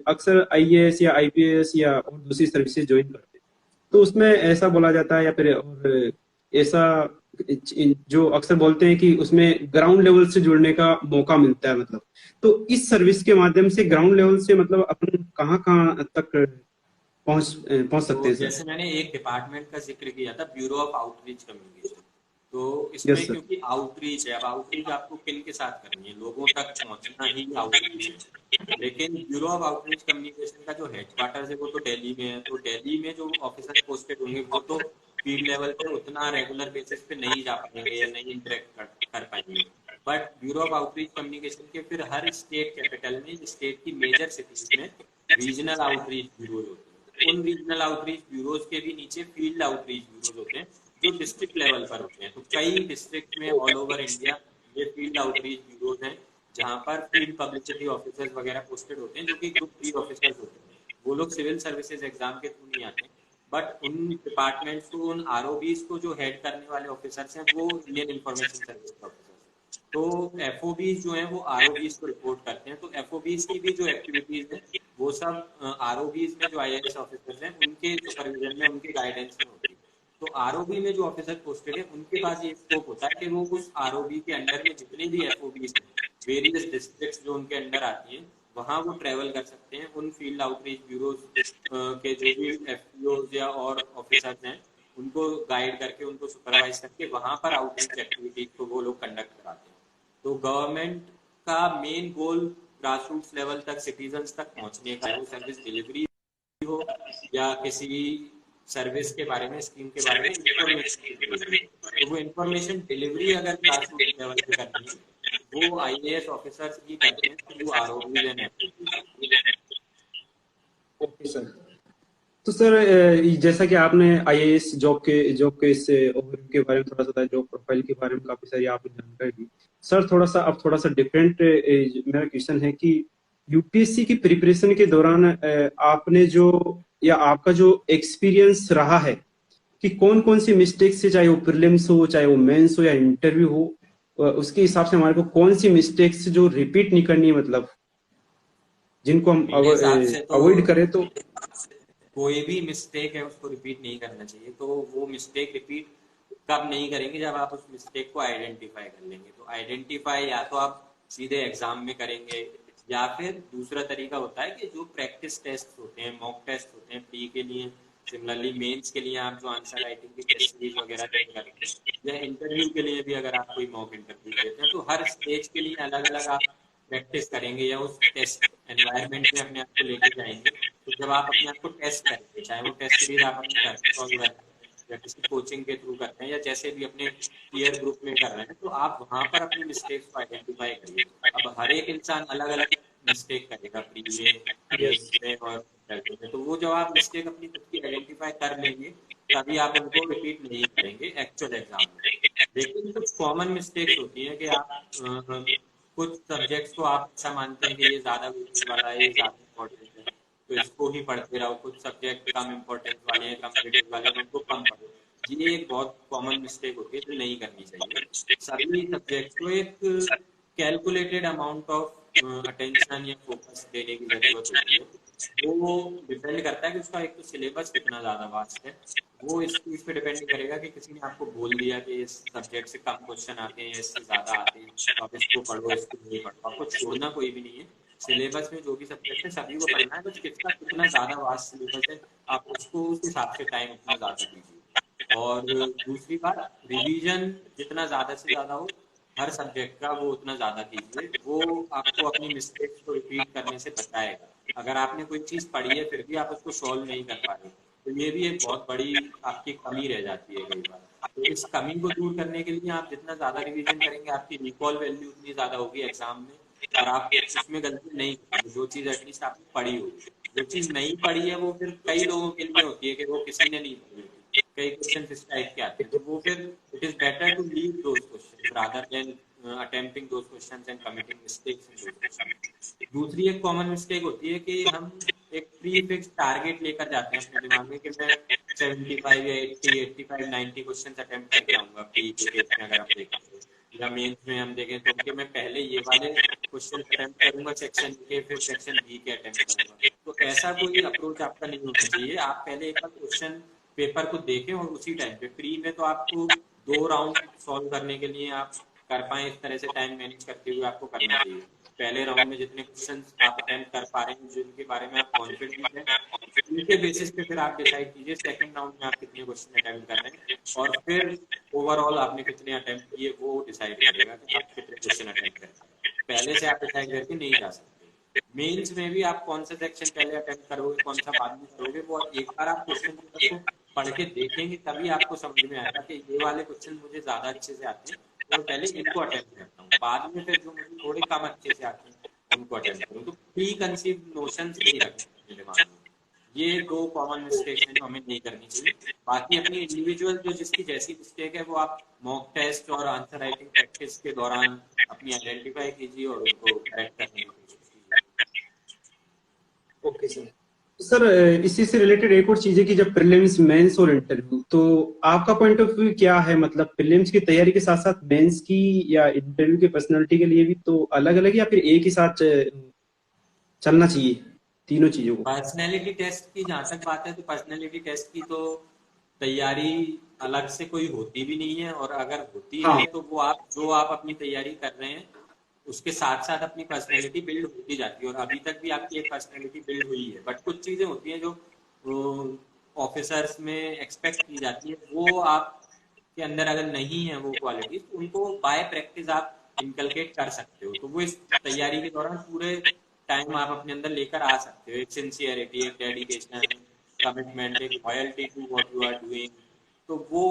अक्सर आईएएस या आईपीएस या और दूसरी सर्विसेज ज्वाइन करते हैं तो उसमें ऐसा बोला जाता है, या फिर और ऐसा जो अक्सर बोलते हैं कि उसमें ग्राउंड लेवल से जुड़ने का मौका मिलता है, मतलब तो इस सर्विस के माध्यम से ग्राउंड लेवल से मतलब अपन कहाँ कहाँ तक पहुंच सकते तो हैं सर? जैसे मैंने एक डिपार्टमेंट का जिक्र किया था, ब्यूरो ऑफ आउटरीच कम्युनिकेशन। तो यस इसमें सर। क्योंकि आउटरीच है, अब आउटरीच आपको किन के साथ करनी है, लोगों तक पहुंचना ही आउटरीच है। लेकिन ब्यूरो ऑफ आउटरीच कम्युनिकेशन का जो हेडक्वार्टर है वो तो दिल्ली में है, तो दिल्ली में जो ऑफिसर पोस्टेड होंगे वो तो फील्ड लेवल पे उतना रेगुलर बेसिस पे नहीं जा पाएंगे या नहीं इंटरेक्ट कर पाएंगे। But bureau of outreach communication के फिर हर स्टेट कैपिटल में, स्टेट की मेजर सिटीज में रीजनल आउटरीच ब्यूरोज होते हैं। उन रीजनल आउटरीच ब्यूरोज के भी नीचे फील्ड आउटरीच ब्यूरोज होते हैं जो डिस्ट्रिक्ट लेवल पर होते हैं। तो कई डिस्ट्रिक्ट में ऑल ओवर इंडिया ये फील्ड आउटरीच ब्यूरोज हैं जहाँ पर फील्ड पब्लिसिटी ऑफिसर्स वगैरह पोस्टेड होते हैं, जो कि ग्रुप 3 ऑफिसर्स होते हैं। वो लोग सिविल सर्विसेज एग्जाम के थ्रू नहीं आते, बट उन डिपार्टमेंट्स को, उन आरओबीज को जो हेड करने वाले ऑफिसर्स हैं वो इंडियन इंफॉर्मेशन सर्विस के ऑफिसर्स। तो एफओबीज जो हैं वो आरओबीज को रिपोर्ट करते हैं। तो एफओबीज की भी जो एक्टिविटीज है वो सब आरओबीज में जो आईएएस ऑफिसर्स हैं उनके सुपरविजन में, उनके गाइडेंस में होती है। तो आरओबी में जो ऑफिसर पोस्टेड है उनके पास ये स्कोप होता है कि वो उस आरओबी के अंडर में जितने भी एफओबीज हैं, वेरियस डिस्ट्रिक्ट्स जो उनके अंडर आती हैं, वहां वो ट्रेवल कर सकते हैं। उन फील्ड आउटरीच ब्यूरोज के जो भी एफपीओज या और ऑफिसर्स हैं उनको गाइड करके, उनको सुपरवाइज करके वहां पर आउटरीच एक्टिविटीज को वो लोग कंडक्ट कराते हैं। तो गवर्नमेंट का main goal grass roots level तक, सिटीजन्स तक पहुंचने का, वो सर्विस डिलीवरी हो या किसी सर्विस के बारे में, स्कीम के बारे में इंफॉर्मेशन। तो वो इंफॉर्मेशन डिलीवरी अगर ग्रास रूट लेवल पे करनी है वो आईएएस ऑफिसर्स ही करते हैं through ROB and FOB. Okay sir. तो सर जैसा कि आपने आईएएस जॉब के इस ओवरव्यू के बारे में थोड़ा सा, जॉब प्रोफाइल के बारे में काफी सारी आपने जानकारी दी। सर थोड़ा सा डिफरेंट मेरा क्वेश्चन है कि यूपीएससी की प्रिपरेशन के दौरान आपने जो, या आपका जो एक्सपीरियंस रहा है कि कौन कौन सी मिस्टेक से, चाहे वो प्रीलिम्स हो, चाहे वो मेंस हो या इंटरव्यू हो, उसके हिसाब से हमारे को कौन सी मिस्टेक्स जो रिपीट नहीं करनी है, मतलब जिनको हम मेरे हिसाब से तो अवॉइड करें तो? कोई भी मिस्टेक है उसको रिपीट नहीं करना चाहिए। तो वो मिस्टेक रिपीट कब नहीं करेंगे, जब आप उस मिस्टेक को आइडेंटिफाई कर लेंगे। तो आइडेंटिफाई या तो आप सीधे एग्जाम में करेंगे, या फिर दूसरा तरीका होता है कि जो प्रैक्टिस टेस्ट होते हैं, मॉक टेस्ट होते हैं प्री के लिए, सिमिलरली मेंस के लिए आप जो आंसर राइटिंग की टेस्ट सीरीज वगैरह करते हैं, या इंटरव्यू के लिए भी अगर आप कोई मॉक इंटरव्यू देते हैं, तो हर स्टेज के लिए अलग अलग आप प्रैक्टिस करेंगे या उस टेस्ट एनवायरनमेंट में अपने आप को लेके जाएंगे। तो जब आप अपने आप को टेस्ट करेंगे, चाहे वो टेस्ट सीरीज आप अपने घर पे सॉल्व करें या किसी कोचिंग के थ्रू करते हैं या जैसे भी अपने पीयर ग्रुप में कर रहे हैं, तो आप वहां पर अपनी मिस्टेक्स को आइडेंटिफाई करिए। अब हर एक इंसान अलग अलग मिस्टेक करेगा प्री में, यस। मेंस में और रिजल्ट में। तो वो जब आप मिस्टेक अपनी खुद की आइडेंटिफाई कर लेंगे तभी आप उनको रिपीट नहीं करेंगे एक्चुअल एग्जाम में। लेकिन कुछ कॉमन मिस्टेक्स होती हैं कि आप कुछ सब्जेक्ट्स को आप अच्छा मानते हैं कि ये ज्यादा वेटेज वाला है, ये ज्यादा इम्पोर्टेंट है, तो इसको ही पढ़ते रहो। कुछ सब्जेक्ट कम इम्पोर्टेंस वाले हैं, कम वेटेज वाले हैं, उनको कम पढ़ो। ये एक बहुत कॉमन मिस्टेक होती है जो नहीं करनी चाहिए। सभी सब्जेक्ट्स को एक कैलकुलेटेड अमाउंट ऑफ अटेंशन या फोकस देने की जरूरत होती है। वो डिपेंड करता है कि उसका एक तो सिलेबस कितना ज्यादा वास्ट है। वो इस चीज पे डिपेंड करेगा कि किसी ने आपको बोल दिया कि इस सब्जेक्ट से कम क्वेश्चन आते हैं, इससे ज्यादा आते हैं, तो आप इसको पढ़ो, इसको नहीं पढ़ो। आपको छोड़ना कोई भी नहीं है। सिलेबस में जो भी सब्जेक्ट है सभी को पढ़ना है, बस किसका कितना ज्यादा वास्ट सिलेबस है आप उसको उस हिसाब से टाइम अपना ज्यादा दीजिए। और दूसरी बात, रिवीजन जितना ज्यादा से ज्यादा हो हर सब्जेक्ट का वो उतना ज्यादा कीजिए। वो आपको अपनी मिस्टेक्स को रिपीट करने से बचाएगा। अगर आपने कोई चीज पढ़ी है फिर भी आप उसको सॉल्व नहीं कर पा रहे, तो ये भी एक बहुत बड़ी आपकी कमी रह जाती है कई बार। तो इस कमी को दूर करने के लिए आप जितना ज्यादा रिवीजन करेंगे आपकी रिकॉल वैल्यू उतनी ज्यादा होगी एग्जाम में, और आप उसमें गलती नहीं करेंगे। जो चीज एटलीस्ट आपने पढ़ी होगी, जो चीज नहीं पढ़ी है वो फिर कई लोगों के लिए होती है कि वो किसी ने नहीं पढ़ी होती। कई क्वेश्चन इस टाइप के आते हैं, तो वो फिर it is better to leave those question rather than attempting those questions and committing mistakes in those questions. दूसरी एक कॉमन मिस्टेक होती है कि हम एक प्री फिक्स टारगेट लेकर जाते हैं अपने दिमाग में कि मैं 75 या 80, 85, 90 क्वेश्चन अटेम्प्ट करके आऊंगा प्री के केस में। अगर आप देखें या मेंस में हम देखें तो कि मैं पहले ये वाले क्वेश्चन अटेम्प्ट करूंगा सेक्शन के, फिर सेक्शन बी के अटेम्प्ट करूंगा। तो ऐसा कोई अप्रोच आपका नहीं होना चाहिए। आप पहले एक बार क्वेश्चन पेपर को देखें और उसी टाइम पे प्री में तो आपको 2 राउंड सॉल्व करने के लिए आप कर पाए इस तरह से टाइम मैनेज करते हुए आपको करना चाहिए। पहले राउंड में जितने क्वेश्चंस आप अटेम्प्ट कर पा रहे हैं, जिनके बारे में आप कॉन्फिडेंट हैं, उनके बेसिस पे फिर आप डिसाइड कीजिए सेकंड राउंड में आप कितने क्वेश्चन अटेम्प्ट कर रहे हैं, और फिर ओवरऑल आपने कितने अटेम्प्ट किए वो डिसाइड करेगा कि आप कितने क्वेश्चन अटेम्प्ट कर रहे हैं। पहले से आप डिसाइड करके नहीं जा सकते। मेंस में भी आप कौन सा सेक्शन पहले अटेम्प्ट करोगे, कौन सा बाद में करोगे, वो एक बार आप क्वेश्चन पेपर को पढ़ के देखेंगे तभी आपको समझ में आएगा कि ये वाले क्वेश्चन मुझे ज्यादा अच्छे से आते हैं और पहले इनको अटेम्प्ट करता हूँ, बाद में फिर जो मुझे थोड़े कम अच्छे से आते हैं उनको अटेम्प्ट करूँ। तो प्री कंसीव नोशंस नहीं रखने अपने दिमाग में। ये 2 कॉमन मिस्टेक्स हैं जो हमें नहीं करनी चाहिए। बाकी अपनी इंडिविजुअल जो जिसकी जैसी मिस्टेक है वो आप मॉक टेस्ट और आंसर राइटिंग प्रैक्टिस के दौरान अपनी आइडेंटिफाई कीजिए और उनको करेक्ट करने की कोशिश कीजिए। Okay sir. सर इसी से रिलेटेड एक और चीज है कि जब प्रीलिम्स, मेंस और इंटरव्यू, तो आपका पॉइंट ऑफ व्यू क्या है? मतलब प्रीलिम्स की तैयारी के साथ साथ मेंस की या इंटरव्यू की पर्सनालिटी के लिए भी तो अलग अलग, या फिर एक ही साथ चलना चाहिए तीनों चीजों को? पर्सनैलिटी टेस्ट की जहाँ तक बात है तो पर्सनैलिटी टेस्ट की तो तैयारी अलग से कोई होती भी नहीं है, और अगर होती हाँ। है तो वो आप जो आप अपनी तैयारी कर रहे हैं उसके साथ साथ अपनी पर्सनैलिटी बिल्ड होती जाती है, और अभी तक भी आपकी एक पर्सनैलिटी बिल्ड हुई है। बट कुछ चीजें होती हैं जो ऑफिसर्स में एक्सपेक्ट की जाती है, वो आप के अंदर अगर नहीं है वो क्वालिटीज, तो उनको बाय प्रैक्टिस आप इनकलकेट कर सकते हो। तो वो इस तैयारी के दौरान पूरे टाइम आप अपने अंदर लेकर आ सकते हो। एक सिंसियरिटी, एक डेडिकेशन, कमिटमेंट, एक loyalty to what you are doing. तो वो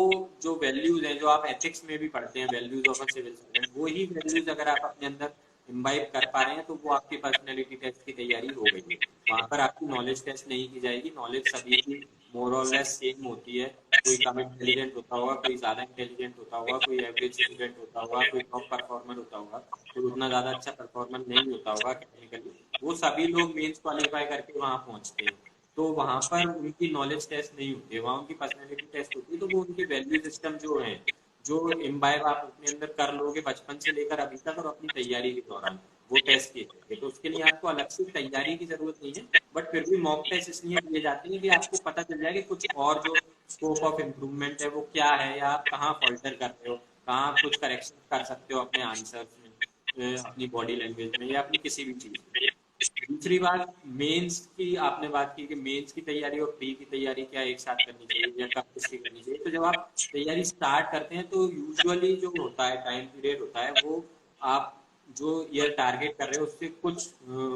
जो वैल्यूज हैं जो आप एथिक्स में भी पढ़ते हैं, values of a civil servant, वो ही वैल्यूज अगर आप अपने अंदर इम्बाइब कर पा रहे हैं तो वो आपकी पर्सनैलिटी टेस्ट की तैयारी हो गई है। वहां पर आपकी नॉलेज टेस्ट नहीं की जाएगी। नॉलेज सभी की मोर और लेस सेम होती है। कोई कम इंटेलिजेंट होता होगा, कोई ज्यादा इंटेलिजेंट होता होगा, कोई एवरेज स्टूडेंट होता होगा, कोई टॉप परफॉर्मर होता होगा, कोई उतना ज्यादा अच्छा परफॉर्मर नहीं होता होगा टेक्निकली। वो सभी लोग मेंस क्वालिफाई करके वहां पहुंचते हैं। तो वहां पर उनकी नॉलेज टेस्ट नहीं होती है, वहां उनकी पर्सनैलिटी टेस्ट होती है। तो वो उनके वैल्यू सिस्टम जो है, जो इम्बाइब आप अपने अंदर कर लोगे बचपन से लेकर अभी तक और अपनी तैयारी के दौरान, वो टेस्ट किए जाएंगे। तो उसके लिए आपको अलग से तैयारी की जरूरत नहीं है, बट फिर भी मॉक टेस्ट इसलिए दिए जाते हैं कि आपको पता चल जाए कि कुछ और जो स्कोप ऑफ इम्प्रूवमेंट है वो क्या है, या आप कहाँ फॉल्टर कर रहे हो, कहाँ आप कुछ करेक्शन कर सकते हो अपने आंसर्स में, अपनी बॉडी लैंग्वेज में, या अपनी किसी भी चीज में। दूसरी बात, मेंस की आपने बात की कि मेंस की तैयारी और प्री की तैयारी क्या एक साथ करनी चाहिए या कब किसकी करनी चाहिए। तो जब आप तैयारी स्टार्ट करते हैं तो यूजुअली जो होता है टाइम पीरियड होता है, वो आप जो ईयर टारगेट कर रहे हो उससे कुछ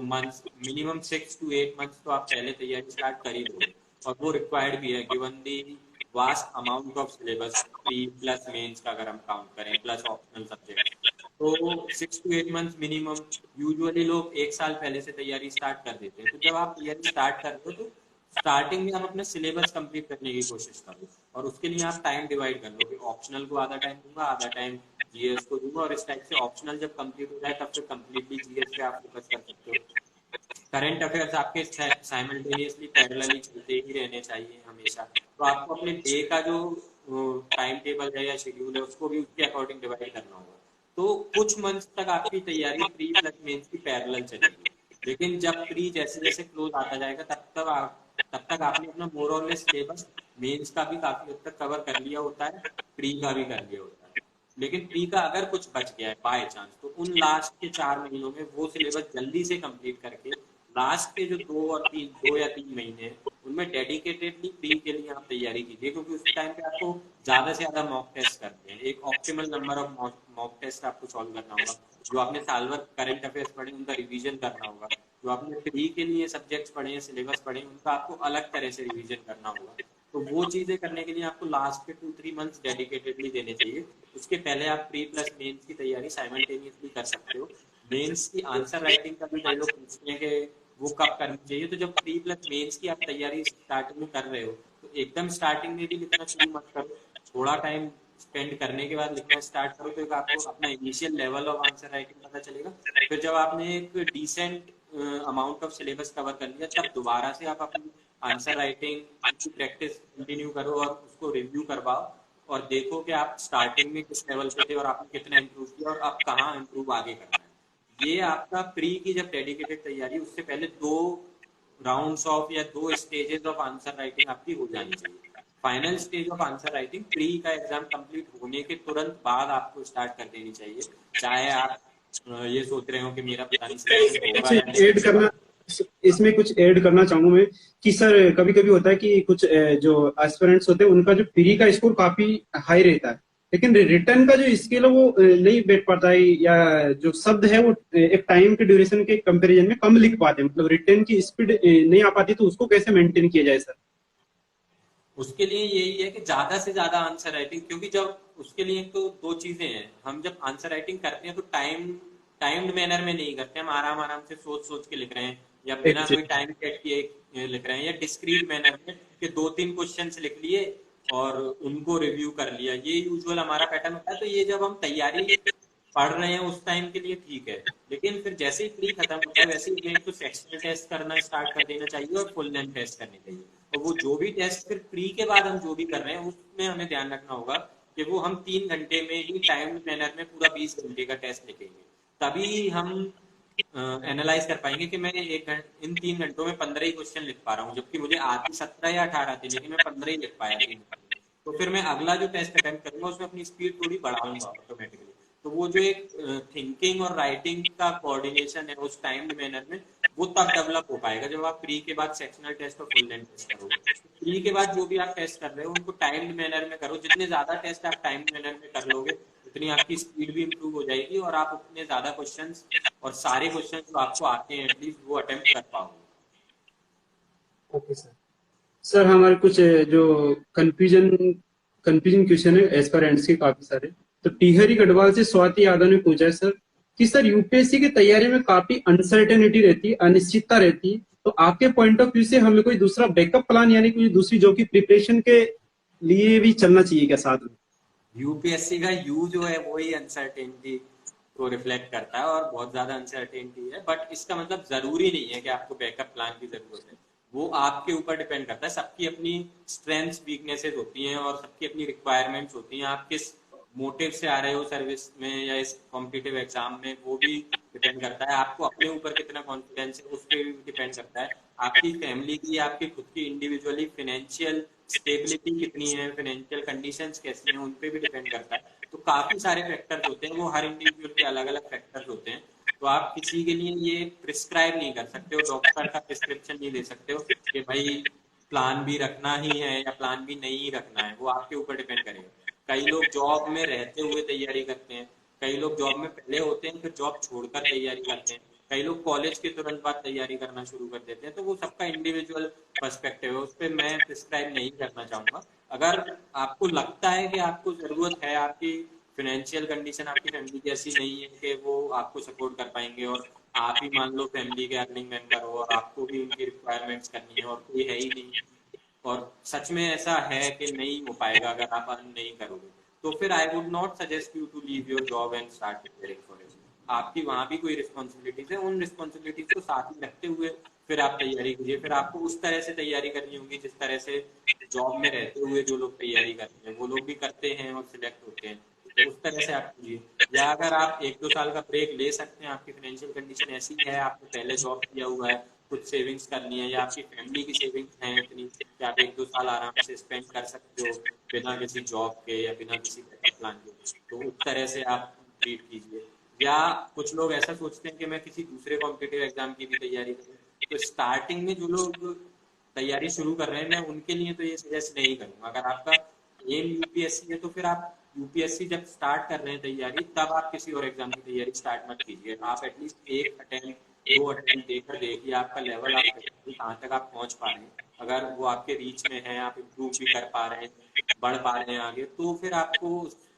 मंथ्स, मिनिमम 6 to 8 मंथ्स तो आप पहले तैयारी स्टार्ट कर ही दो। और वो रिक्वायर्ड भी है given the vast amount of syllabus, pre plus mains का अगर हम काउंट करें प्लस ऑप्शनल सब्जेक्ट, तो 6 to 8 months मिनिमम यूजुअली लोग 1 साल पहले से तैयारी स्टार्ट कर देते हैं। तो जब आप तैयारी स्टार्ट करते हो तो स्टार्टिंग में आप अपना सिलेबस कंप्लीट करने की कोशिश करो, और उसके लिए आप टाइम डिवाइड कर लो कि ऑप्शनल को आधा टाइम दूंगा, आधा टाइम जीएस को दूंगा, और इस टाइप से ऑप्शनल जब कंप्लीट हो जाए तब फिर कंप्लीटली जीएस पे आप फोकस कर सकते हो। करंट अफेयर्स आपके साइमल्टेनियसली पैरेलली चलते ही रहने चाहिए हमेशा। तो आपको अपने डे का जो टाइम टेबल है या शेड्यूल है उसको भी उसके अकॉर्डिंग डिवाइड करना होगा। तो कुछ मंथ्स तक आपकी तैयारी प्री प्लस मेंस की पैरेलल चलेगी, लेकिन जब प्री जैसे जैसे क्लोज आता जाएगा तब तक आपने अपना मोर और लेस सिलेबस मेंस का भी काफी हद तक कवर कर लिया होता है, प्री का भी कर लिया होता है। लेकिन प्री का अगर कुछ बच गया है बाय चांस, तो उन लास्ट के 4 महीनों में वो सिलेबस जल्दी से कंप्लीट करके लास्ट के जो 2 या 3 महीने हैं उनमें डेडिकेटेडली प्री के लिए आप तैयारी कीजिए, क्योंकि उस टाइम पे आपको ज्यादा से ज्यादा मॉक टेस्ट करते हैं। एक optimal number of mock test आपको सॉल्व करना होगा। जो आपने साल भर करंट अफेयर्स पढ़े उनका रिवीजन करना होगा, जो आपने प्री के लिए सब्जेक्ट्स पढ़े हैं, सिलेबस पढ़े हैं, उनका आपको अलग तरह से रिवीजन करना होगा। तो वो चीजें करने के लिए आपको लास्ट के 2-3 मंथ्स डेडिकेटेडली देने चाहिए। उसके पहले आप प्री प्लस मेंस की तैयारी साइमल्टेनियसली कर सकते हो। मेंस की आंसर राइटिंग का भी कई लोग पूछते हैं कि वो कब करनी चाहिए। तो जब प्री प्लस मेंस की आप तैयारी स्टार्टिंग में कर रहे हो तो एकदम स्टार्टिंग में भी लिखना शुरू मत करो, थोड़ा टाइम स्पेंड करने के बाद लिखना स्टार्ट करो, तो आपको अपना initial level of answer writing पता चलेगा। फिर जब आपने एक decent amount of syllabus cover कर लिया तब दोबारा से आप अपनी आंसर राइटिंग की प्रैक्टिस कंटिन्यू करो और उसको रिव्यू करवाओ, और देखो कि आप स्टार्टिंग में किस लेवल पे थे और आपने कितना इम्प्रूव किया और अब कहाँ इम्प्रूव आगे करना है। ये आपका प्री की जब डेडिकेटेड तैयारी, उससे पहले 2 राउंड्स ऑफ या 2 स्टेजेस ऑफ आंसर राइटिंग आपकी हो जानी चाहिए। Final stage of answer writing pre का एग्जाम कंप्लीट होने के तुरंत बाद आपको स्टार्ट कर देनी चाहिए, चाहे आप ये सोच रहे हो कि मेरा पता नहीं सिलेक्शन होगा या नहीं ऐड करना, इसमें कुछ ऐड करना चाहूंगा मैं कि सर कभी कभी होता है कि कुछ जो एस्पिरेंट्स होते हैं उनका जो प्री का स्कोर काफी हाई रहता है, लेकिन रिटर्न का जो स्केल है वो नहीं बैठ पाता है, या जो शब्द है वो एक टाइम के ड्यूरेशन के कंपैरिजन में कम लिख पाते हैं, मतलब रिटर्न की स्पीड नहीं आ पाती, तो उसको कैसे मेंटेन किया जाए सर? उसके लिए यही है कि ज्यादा से ज्यादा आंसर राइटिंग, क्योंकि जब उसके लिए तो 2 चीजें हैं। हम जब आंसर राइटिंग करते हैं तो टाइम्ड मैनर में नहीं करते, हम आराम आराम से सोच सोच के लिख रहे हैं या बिना कोई टाइम सेट किए लिख रहे हैं, या डिस्क्रीट मैनर में कि 2-3 क्वेश्चन लिख लिए और उनको रिव्यू कर लिया, ये यूजुअल हमारा पैटर्न होता है। तो ये जब हम तैयारी पढ़ रहे हैं उस टाइम के लिए ठीक है, लेकिन फिर जैसे ही प्री खत्म होता है वैसे ही एक तो सेक्शनल टेस्ट करना स्टार्ट कर देना चाहिए और फुल लेंथ टेस्ट करनी चाहिए। और वो जो भी टेस्ट फिर प्री के बाद हम जो भी कर रहे हैं उसमें हमें ध्यान रखना होगा कि वो हम 3 घंटे में ही टाइम मैनर में पूरा 20 घंटे का टेस्ट लिखेंगे, तभी हम एनालाइज कर पाएंगे कि मैं इन 3 घंटों में 15 ही क्वेश्चन लिख पा रहा हूँ, जबकि मुझे आती 17 या 18 थी लेकिन मैं 15 ही लिख पाया 3 घंटे में। तो फिर मैं अगला जो टेस्ट अटेम्प्ट करूंगा उसमें अपनी स्पीड थोड़ी बढ़ाऊंगा ऑटोमेटिकली। तो वो जो एक थिंकिंग और राइटिंग का कोऑर्डिनेशन है उस टाइम्ड मैनर में, वो तब डेवलप हो पाएगा जब आप प्री के बाद सेक्शनल टेस्ट और फुल लेंथ टेस्ट करोगे। प्री के बाद जो भी आप टेस्ट कर रहे हो उनको टाइम्ड मैनर में करो, जितने ज्यादा टेस्ट आप टाइम्ड मैनर में कर लोगे उतनी आपकी स्पीड भी इंप्रूव हो जाएगी और आप उतने ज्यादा क्वेश्चंस और सारे क्वेश्चंस जो आपको आते हैं एटलीस्ट वो अटेम्प्ट कर पाओगे। Okay sir. सर हमारे कुछ जो कंफ्यूजन कंफ्यूजन क्वेश्चन है एस्पिरेंट्स के काफी सारे, तो टिहरी गढ़वाल से स्वाति यादव ने पूछा है सर कि सर यूपीएससी की तैयारी में काफी अनसर्टेनिटी रहती है, अनिश्चितता रहती है, तो आपके पॉइंट ऑफ व्यू से हमें कोई दूसरा बैकअप प्लान यानी कोई दूसरी जॉब की प्रिपरेशन के लिए भी चलना चाहिए क्या साथ में? यूपीएससी का यू जो है वही अनसर्टेनिटी को रिफ्लेक्ट करता है और बहुत ज्यादा अनसर्टेनिटी है, बट इसका मतलब जरूरी नहीं है कि आपको बैकअप प्लान की जरूरत है। वो आपके ऊपर डिपेंड करता है, सबकी अपनी स्ट्रेंथ्स वीकनेसेस होती हैं और सबकी अपनी रिक्वायरमेंट्स होती हैं। आप किस मोटिव से आ रहे हो सर्विस में या इस कॉम्पिटिटिव एग्जाम में वो भी डिपेंड करता है। आपको अपने ऊपर कितना कॉन्फिडेंस है उस पर भी डिपेंड करता है। आपकी फैमिली की, आपकी खुद की इंडिविजुअली फाइनेंशियल स्टेबिलिटी कितनी है, फाइनेंशियल कंडीशंस कैसी हैं, उन पे भी डिपेंड करता है। तो काफी सारे फैक्टर्स होते हैं, वो हर इंडिविजुअल के अलग अलग फैक्टर्स होते हैं। तो आप किसी के लिए ये प्रिस्क्राइब नहीं कर सकते हो, डॉक्टर का प्रिस्क्रिप्शन नहीं दे सकते हो कि भाई प्लान भी रखना ही है या प्लान भी नहीं रखना है, वो आपके ऊपर डिपेंड करेगा। कई लोग जॉब में रहते हुए तैयारी करते हैं, कई लोग जॉब में पहले होते हैं फिर जॉब छोड़कर तैयारी करते हैं, कई लोग कॉलेज के तुरंत बाद तैयारी करना शुरू कर देते हैं। तो वो सबका इंडिविजुअल पर्सपेक्टिव है, उस पर मैं प्रिस्क्राइब नहीं करना चाहूंगा। अगर आपको लगता है कि आपको जरूरत है, आपकी फाइनेंशियल कंडीशन आपकी फैमिली की ऐसी नहीं है कि वो आपको सपोर्ट कर पाएंगे, और आप ही मान लो फैमिली के अर्निंग मेंबर हो और आपको भी उनकी रिक्वायरमेंट्स करनी है और कोई है ही नहीं, और सच में ऐसा है कि नहीं हो पाएगा अगर आप अर्न नहीं करोगे, तो फिर I would not suggest you to leave your job and start preparing for it. आपकी वहां भी कोई रिस्पॉन्सिबिलिटीज है, उन रिस्पॉन्सिबिलिटीज को साथ में रखते हुए फिर आप तैयारी कीजिए। फिर आपको उस तरह से तैयारी करनी होगी जिस तरह से जॉब में रहते हुए जो लोग तैयारी करते हैं वो लोग भी करते हैं और सिलेक्ट होते हैं, तो उस तरह से आप कीजिए। या अगर आप 1-2 साल का ब्रेक ले सकते हैं, आपकी फाइनेंशियल कंडीशन ऐसी है, आपने पहले जॉब किया हुआ है, कुछ सेविंग्स करनी है, या आपकी फैमिली की सेविंग्स हैं इतनी कि आप 1-2 साल आराम से स्पेंड कर सकते हो बिना किसी जॉब के या बिना किसी बैकअप प्लान के, तो उस तरह से आप ट्रीट कीजिए। या कुछ लोग ऐसा सोचते हैं कि मैं किसी दूसरे कॉम्पिटिटिव एग्जाम की भी तैयारी करूँ, तो स्टार्टिंग में जो लोग तैयारी शुरू कर रहे हैं, मैं उनके लिए तो ये सजेस्ट नहीं करूंगा। अगर आपका एम यूपीएससी है तो फिर आप यूपीएससी जब स्टार्ट कर रहे हैं तैयारी, तब आप किसी और एग्जाम की तैयारी स्टार्ट मत कीजिए। आप एटलीस्ट 1 अटेम्प्ट 2 अटेम्प्ट देकर देखिए आपका लेवल, आप कहाँ तक आप पहुंच पा रहे हैं। अगर वो आपके रीच में है, आप इम्प्रूव भी कर पा रहे हैं, बढ़ पा रहे हैं आगे, तो फिर आपको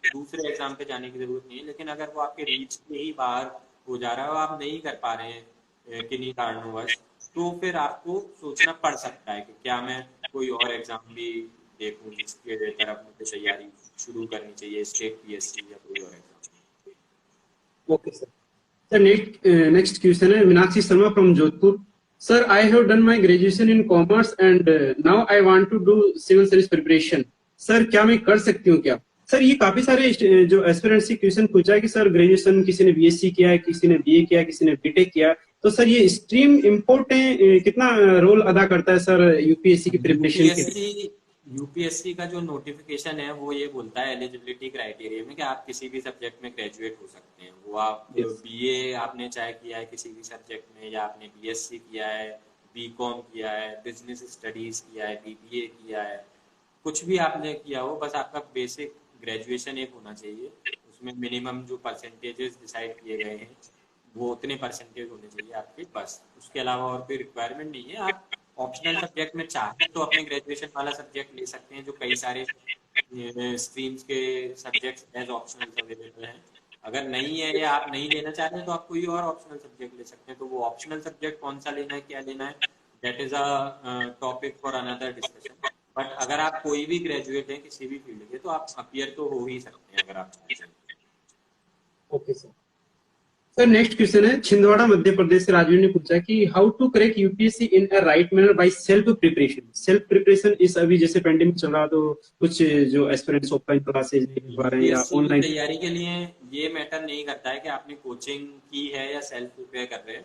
दूसरे एग्जाम पे जाने की जरूरत नहीं है। लेकिन अगर वो आपके रीच के ही बाहर हो जा रहा है और आप नहीं कर पा रहे हैं किन्हीं कारणवश, तो फिर आपको सोचना पड़ सकता है कि क्या मैं कोई और एग्जाम भी देखूं जिसके तरफ मुझे तैयारी शुरू करनी चाहिए, स्टेट पीएससी या कोई और exam. Okay sir. Sir next question है Meenakshi Sharma from Jodhpur. Sir, I have done my graduation in commerce and now I want to do civil service preparation. Sir, क्या मैं कर सकती हूँ क्या? सर, ये काफी सारे जो एस्पिरेंट्स से क्वेश्चन पूछा है कि सर ग्रेजुएशन किसी ने बीएससी किया है, किसी ने बीए किया है, किसी ने बीटेक किया है, तो सर ये स्ट्रीम इम्पोर्टेंट कितना रोल अदा करता है सर यूपीएससी की प्रिपरेशन के लिए? यूपीएससी यूपीएससी का जो नोटिफिकेशन है वो ये बोलता है एलिजिबिलिटी क्राइटेरिया में कि आप किसी भी सब्जेक्ट में ग्रेजुएट हो सकते हैं। वो आप यस। बीए आपने चाहे किया है किसी भी सब्जेक्ट में, या आपने बीएससी किया है, बीकॉम किया है, बिजनेस स्टडीज किया है, बीबीए किया है, कुछ भी आपने किया हो, बस आपका बेसिक ग्रेजुएशन एक होना चाहिए। उसमें मिनिमम जो परसेंटेजेस डिसाइड किए गए हैं वो उतने परसेंटेज होने चाहिए आपके, बस उसके अलावा और कोई रिक्वायरमेंट नहीं है। आप ऑप्शनल सब्जेक्ट में चाहें तो अपने ग्रेजुएशन वाला सब्जेक्ट ले सकते हैं, जो कई सारे स्ट्रीम्स के सब्जेक्ट्स एज ऑप्शनल अवेलेबल हैं। अगर नहीं है या आप नहीं लेना चाह रहे हैं तो आप कोई और ऑप्शनल सब्जेक्ट ले सकते हैं। तो वो ऑप्शनल सब्जेक्ट कौन सा लेना है, क्या लेना है, that is a topic for another discussion. But अगर आप कोई भी ग्रेजुएट हैं किसी भी फील्ड के, तो आप अपीयर तो हो ही सकते हैं अगर आप चाहते हैं। Okay sir. Sir, next question है छिंदवाड़ा मध्य प्रदेश से राजू ने पूछा कि how to crack UPSC in a right manner by self preparation. Self preparation is अभी जैसे पेंडेमिक चल रहा, तो कुछ जो एस्पिरेंट्स ऑफलाइन क्लासेज नहीं ले पा रहे हैं या यूपीएससी की ऑनलाइन। तैयारी के लिए ये मैटर नहीं करता है कि आपने कोचिंग की है या सेल्फ प्रिपेयर कर रहे हो।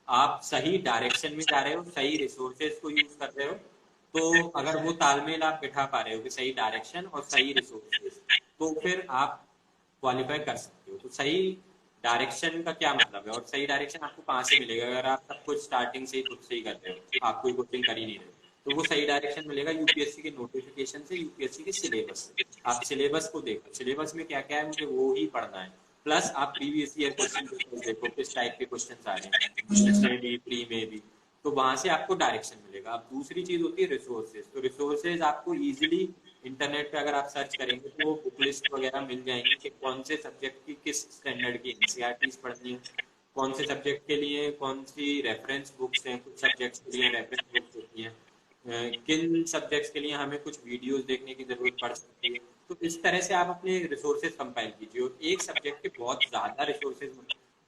आप सही डायरेक्शन में जा रहे हो, सही रिसोर्सेज को यूज कर रहे हो, तो अगर वो तालमेल आप बिठा पा रहे हो कि सही डायरेक्शन और सही रिसोर्सेज, तो फिर आप क्वालिफाई कर सकते हो। तो सही डायरेक्शन का क्या मतलब है, और सही डायरेक्शन आपको कहाँ से मिलेगा अगर आप सब कुछ स्टार्टिंग से ही खुद से ही कर रहे हो, आप कोई कोचिंग कर ही नहीं रहे हो? तो वो सही डायरेक्शन मिलेगा यूपीएससी के नोटिफिकेशन से, यूपीएससी के सिलेबस से। आप सिलेबस को देखो, सिलेबस में क्या क्या है मुझे वो ही पढ़ना है। प्लस आप प्रीवियस ईयर क्वेश्चन पेपर्स देखो, किस टाइप के क्वेश्चन आ रहे हैं में भी, प्री में भी, तो वहां से आपको डायरेक्शन मिलेगा। अब दूसरी चीज होती है रिसोर्सेज। तो रिसोर्सेज आपको इजीली इंटरनेट पे अगर आप सर्च करेंगे तो वो बुक लिस्ट वगैरह मिल जाएंगी कि कौन से सब्जेक्ट की किस स्टैंडर्ड की एनसीईआरटीज पढ़नी है, कौन से सब्जेक्ट के लिए कौन सी रेफरेंस बुक्स हैं, कुछ सब्जेक्ट्स के लिए रेफरेंस बुक्स होती हैं, किन सब्जेक्ट्स के लिए हमें कुछ वीडियोस देखने की जरूरत पड़ सकती है। तो इस तरह से आप अपने रिसोर्सेज कंपाइल कीजिए, और एक सब्जेक्ट के बहुत ज्यादा रिसोर्सेज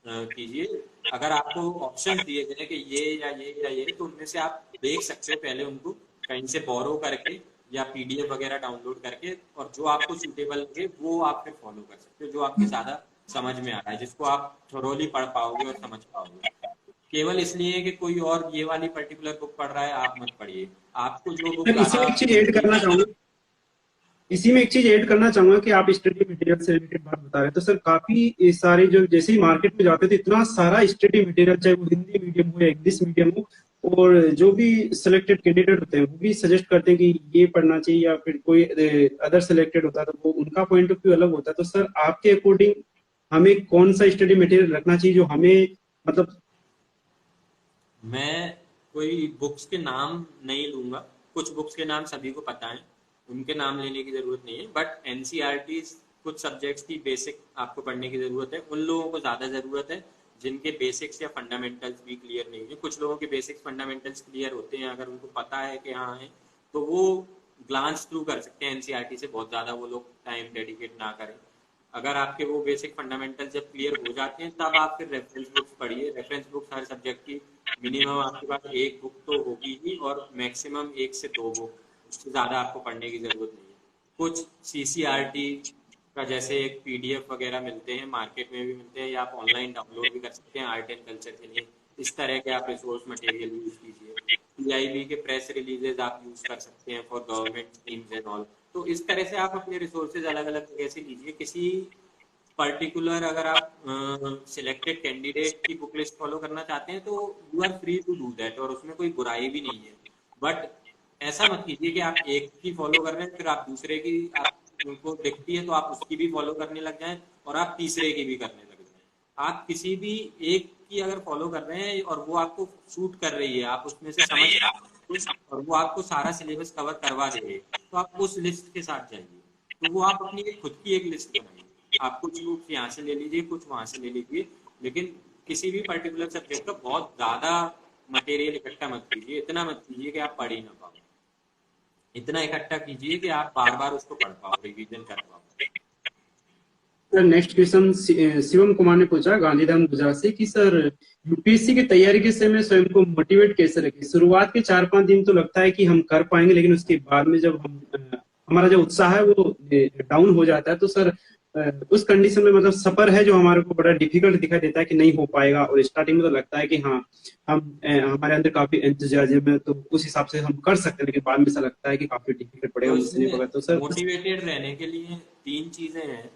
कीजिए। अगर आपको ऑप्शंस दिए गए कि ये या ये या ये, तो उनमें से आप देख सकते हो पहले उनको कहीं से बोरो करके या पीडीएफ वगैरह डाउनलोड करके, और जो आपको सूटेबल लगे वो आप फिर फॉलो कर सकते हो, जो आपके ज्यादा समझ में आ रहा है, जिसको आप थोरोली पढ़ पाओगे और समझ पाओगे। केवल इसलिए कि कोई और ये वाली पर्टिकुलर बुक पढ़ रहा है आप मत पढ़िए। आपको जो बुक सर, इसी ज्यादा में एक चीज ऐड इजीली करना चाहूंगा, इसी में एक चीज ऐड करना चाहूंगा कि आप स्टडी मटेरियल से रिलेटेड बात बता रहे हैं, तो सर काफी सारे जो जैसे ही मार्केट में जाते थे इतना सारा स्टडी मटेरियल, चाहे वो हिंदी मीडियम हो या इंग्लिश मीडियम हो, और जो भी सिलेक्टेड कैंडिडेट होते हैं वो भी सजेस्ट करते हैं कि ये पढ़ना चाहिए, या फिर कोई अदर सिलेक्टेड होता है तो वो उनका पॉइंट ऑफ व्यू अलग होता है। तो सर आपके अकॉर्डिंग हमें कौन सा स्टडी मटेरियल रखना चाहिए जो हमें मतलब। मैं कोई बुक्स के नाम नहीं लूंगा, कुछ बुक्स के नाम सभी को पता है। उनके नाम लेने की जरूरत नहीं है, बट एनसीईआरटी कुछ सब्जेक्ट्स की बेसिक आपको पढ़ने की जरूरत है। उन लोगों को ज्यादा जरूरत है जिनके बेसिक्स या फंडामेंटल्स भी क्लियर नहीं है। कुछ लोगों के बेसिक्स फंडामेंटल्स क्लियर होते हैं, अगर उनको पता है कि हाँ है, तो वो ग्लांस थ्रू कर सकते हैं एनसीईआरटी से, बहुत ज्यादा वो लोग टाइम डेडिकेट ना करें। अगर आपके वो बेसिक फंडामेंटल जब क्लियर हो जाते हैं, तब आप फिर रेफरेंस बुक्स पढ़िए। रेफरेंस बुक्स हर सब्जेक्ट की मिनिमम आपके पास एक बुक तो होगी ही, और मैक्सिमम 1 से 2 बुक, उससे ज़्यादा आपको पढ़ने की ज़रूरत नहीं है। कुछ सीसीआरटी का जैसे एक पीडीएफ वगैरह मिलते हैं, मार्केट में भी मिलते हैं, या आप ऑनलाइन डाउनलोड भी कर सकते हैं आर्ट एंड कल्चर के लिए। इस तरह के आप रिसोर्स मटेरियल यूज कीजिए। पीआईबी के प्रेस रिलीजेज आप यूज कर सकते हैं for government schemes and all. तो इस तरह से आप अपने रिसोर्सेज अलग अलग जगह से लीजिए। किसी पर्टिकुलर अगर आप सिलेक्टेड कैंडिडेट की बुक लिस्ट फॉलो करना चाहते हैं तो you are free to do that, और उसमें कोई बुराई भी नहीं है। बट ऐसा मत कीजिए कि आप एक की फॉलो कर रहे हैं, फिर आप दूसरे की आप उनको दिखती है तो आप उसकी भी फॉलो करने लग जाएं, और आप तीसरे की भी करने लग जाएं। आप किसी भी एक की अगर फॉलो कर रहे हैं और वो आपको सूट कर रही है, आप उसमें से समझ रहे हैं और वो आपको सारा सिलेबस कवर करवा दे रही है, तो आप उस लिस्ट के साथ जाइए। तो वो आप अपनी खुद की एक लिस्ट बनाइए। आप कुछ बुक्स यहाँ से ले लीजिए, कुछ वहां से ले लीजिए, लेकिन किसी भी पर्टिकुलर सब्जेक्ट का बहुत ज्यादा मटेरियल इकट्ठा मत कीजिए। इतना मत कीजिए कि आप पढ़ ही ना पाओ, इतना इकट्ठा कीजिए कि आप बार बार उसको पढ़ पाओ, रिवीजन कर पाओ। Sir next question Shivam Kumar ने पूछा गांधीधाम गुजरात से कि सर यूपीएससी की तैयारी के समय स्वयं को मोटिवेट कैसे रखें। शुरुआत के 4-5 दिन तो लगता है कि हम कर पाएंगे, लेकिन उसके बाद में जब हमारा जो उत्साह है वो डाउन हो जाता है, तो सर उस कंडीशन में मतलब सफर है जो हमारे को बड़ा डिफिकल्ट दिखाई देता है कि नहीं हो पाएगा। और स्टार्टिंग में तो लगता है कि हाँ हम हमारे अंदर काफी एंथुसियाज्म है, तो उस हिसाब से हम कर सकते हैं, लेकिन बाद में ऐसा लगता है कि काफी डिफिकल्ट पड़ेगा, तो मुझसे नहीं होगा। इसमें तो सर मोटिवेटेड रहने के लिए 3 चीजें हैं,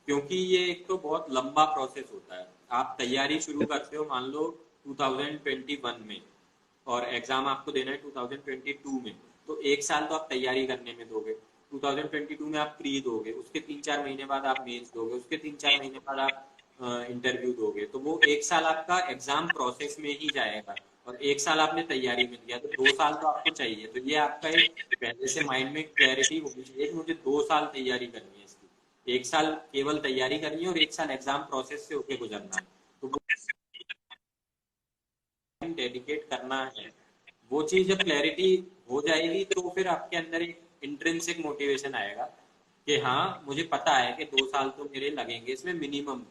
क्योंकि ये एक तो बहुत लंबा प्रोसेस होता है। आप तैयारी शुरू करते हो मान लो 2021 में, और एग्जाम आपको देना है 2022 में, तो 1 साल तो आप तैयारी करने में दोगे। 2022 में आप प्री दोगे, उसके 3-4 महीने बाद आप मेंस दोगे, उसके 3-4 महीने बाद आप इंटरव्यू दोगे। तो वो 1 साल आपका एग्जाम प्रोसेस में ही जाएगा, और 1 साल आपने तैयारी में दिया, तो 2 साल तो आपको चाहिए। तो ये आपका एक पहले से माइंड में क्लैरिटी होनी चाहिए कि मुझे 2 साल तैयारी करनी है इसकी। 1 साल केवल तैयारी करनी है और 1 साल एग्जाम प्रोसेस से होके गुजरना है। तो वो डेडिकेट करना है, वो चीज जब क्लैरिटी हो जाएगी तो फिर आपके अंदर एक इंट्रिंसिक मोटिवेशन आएगा कि हाँ मुझे पता है कि 2 साल तो मेरे लगेंगे इसमें, मिनिमम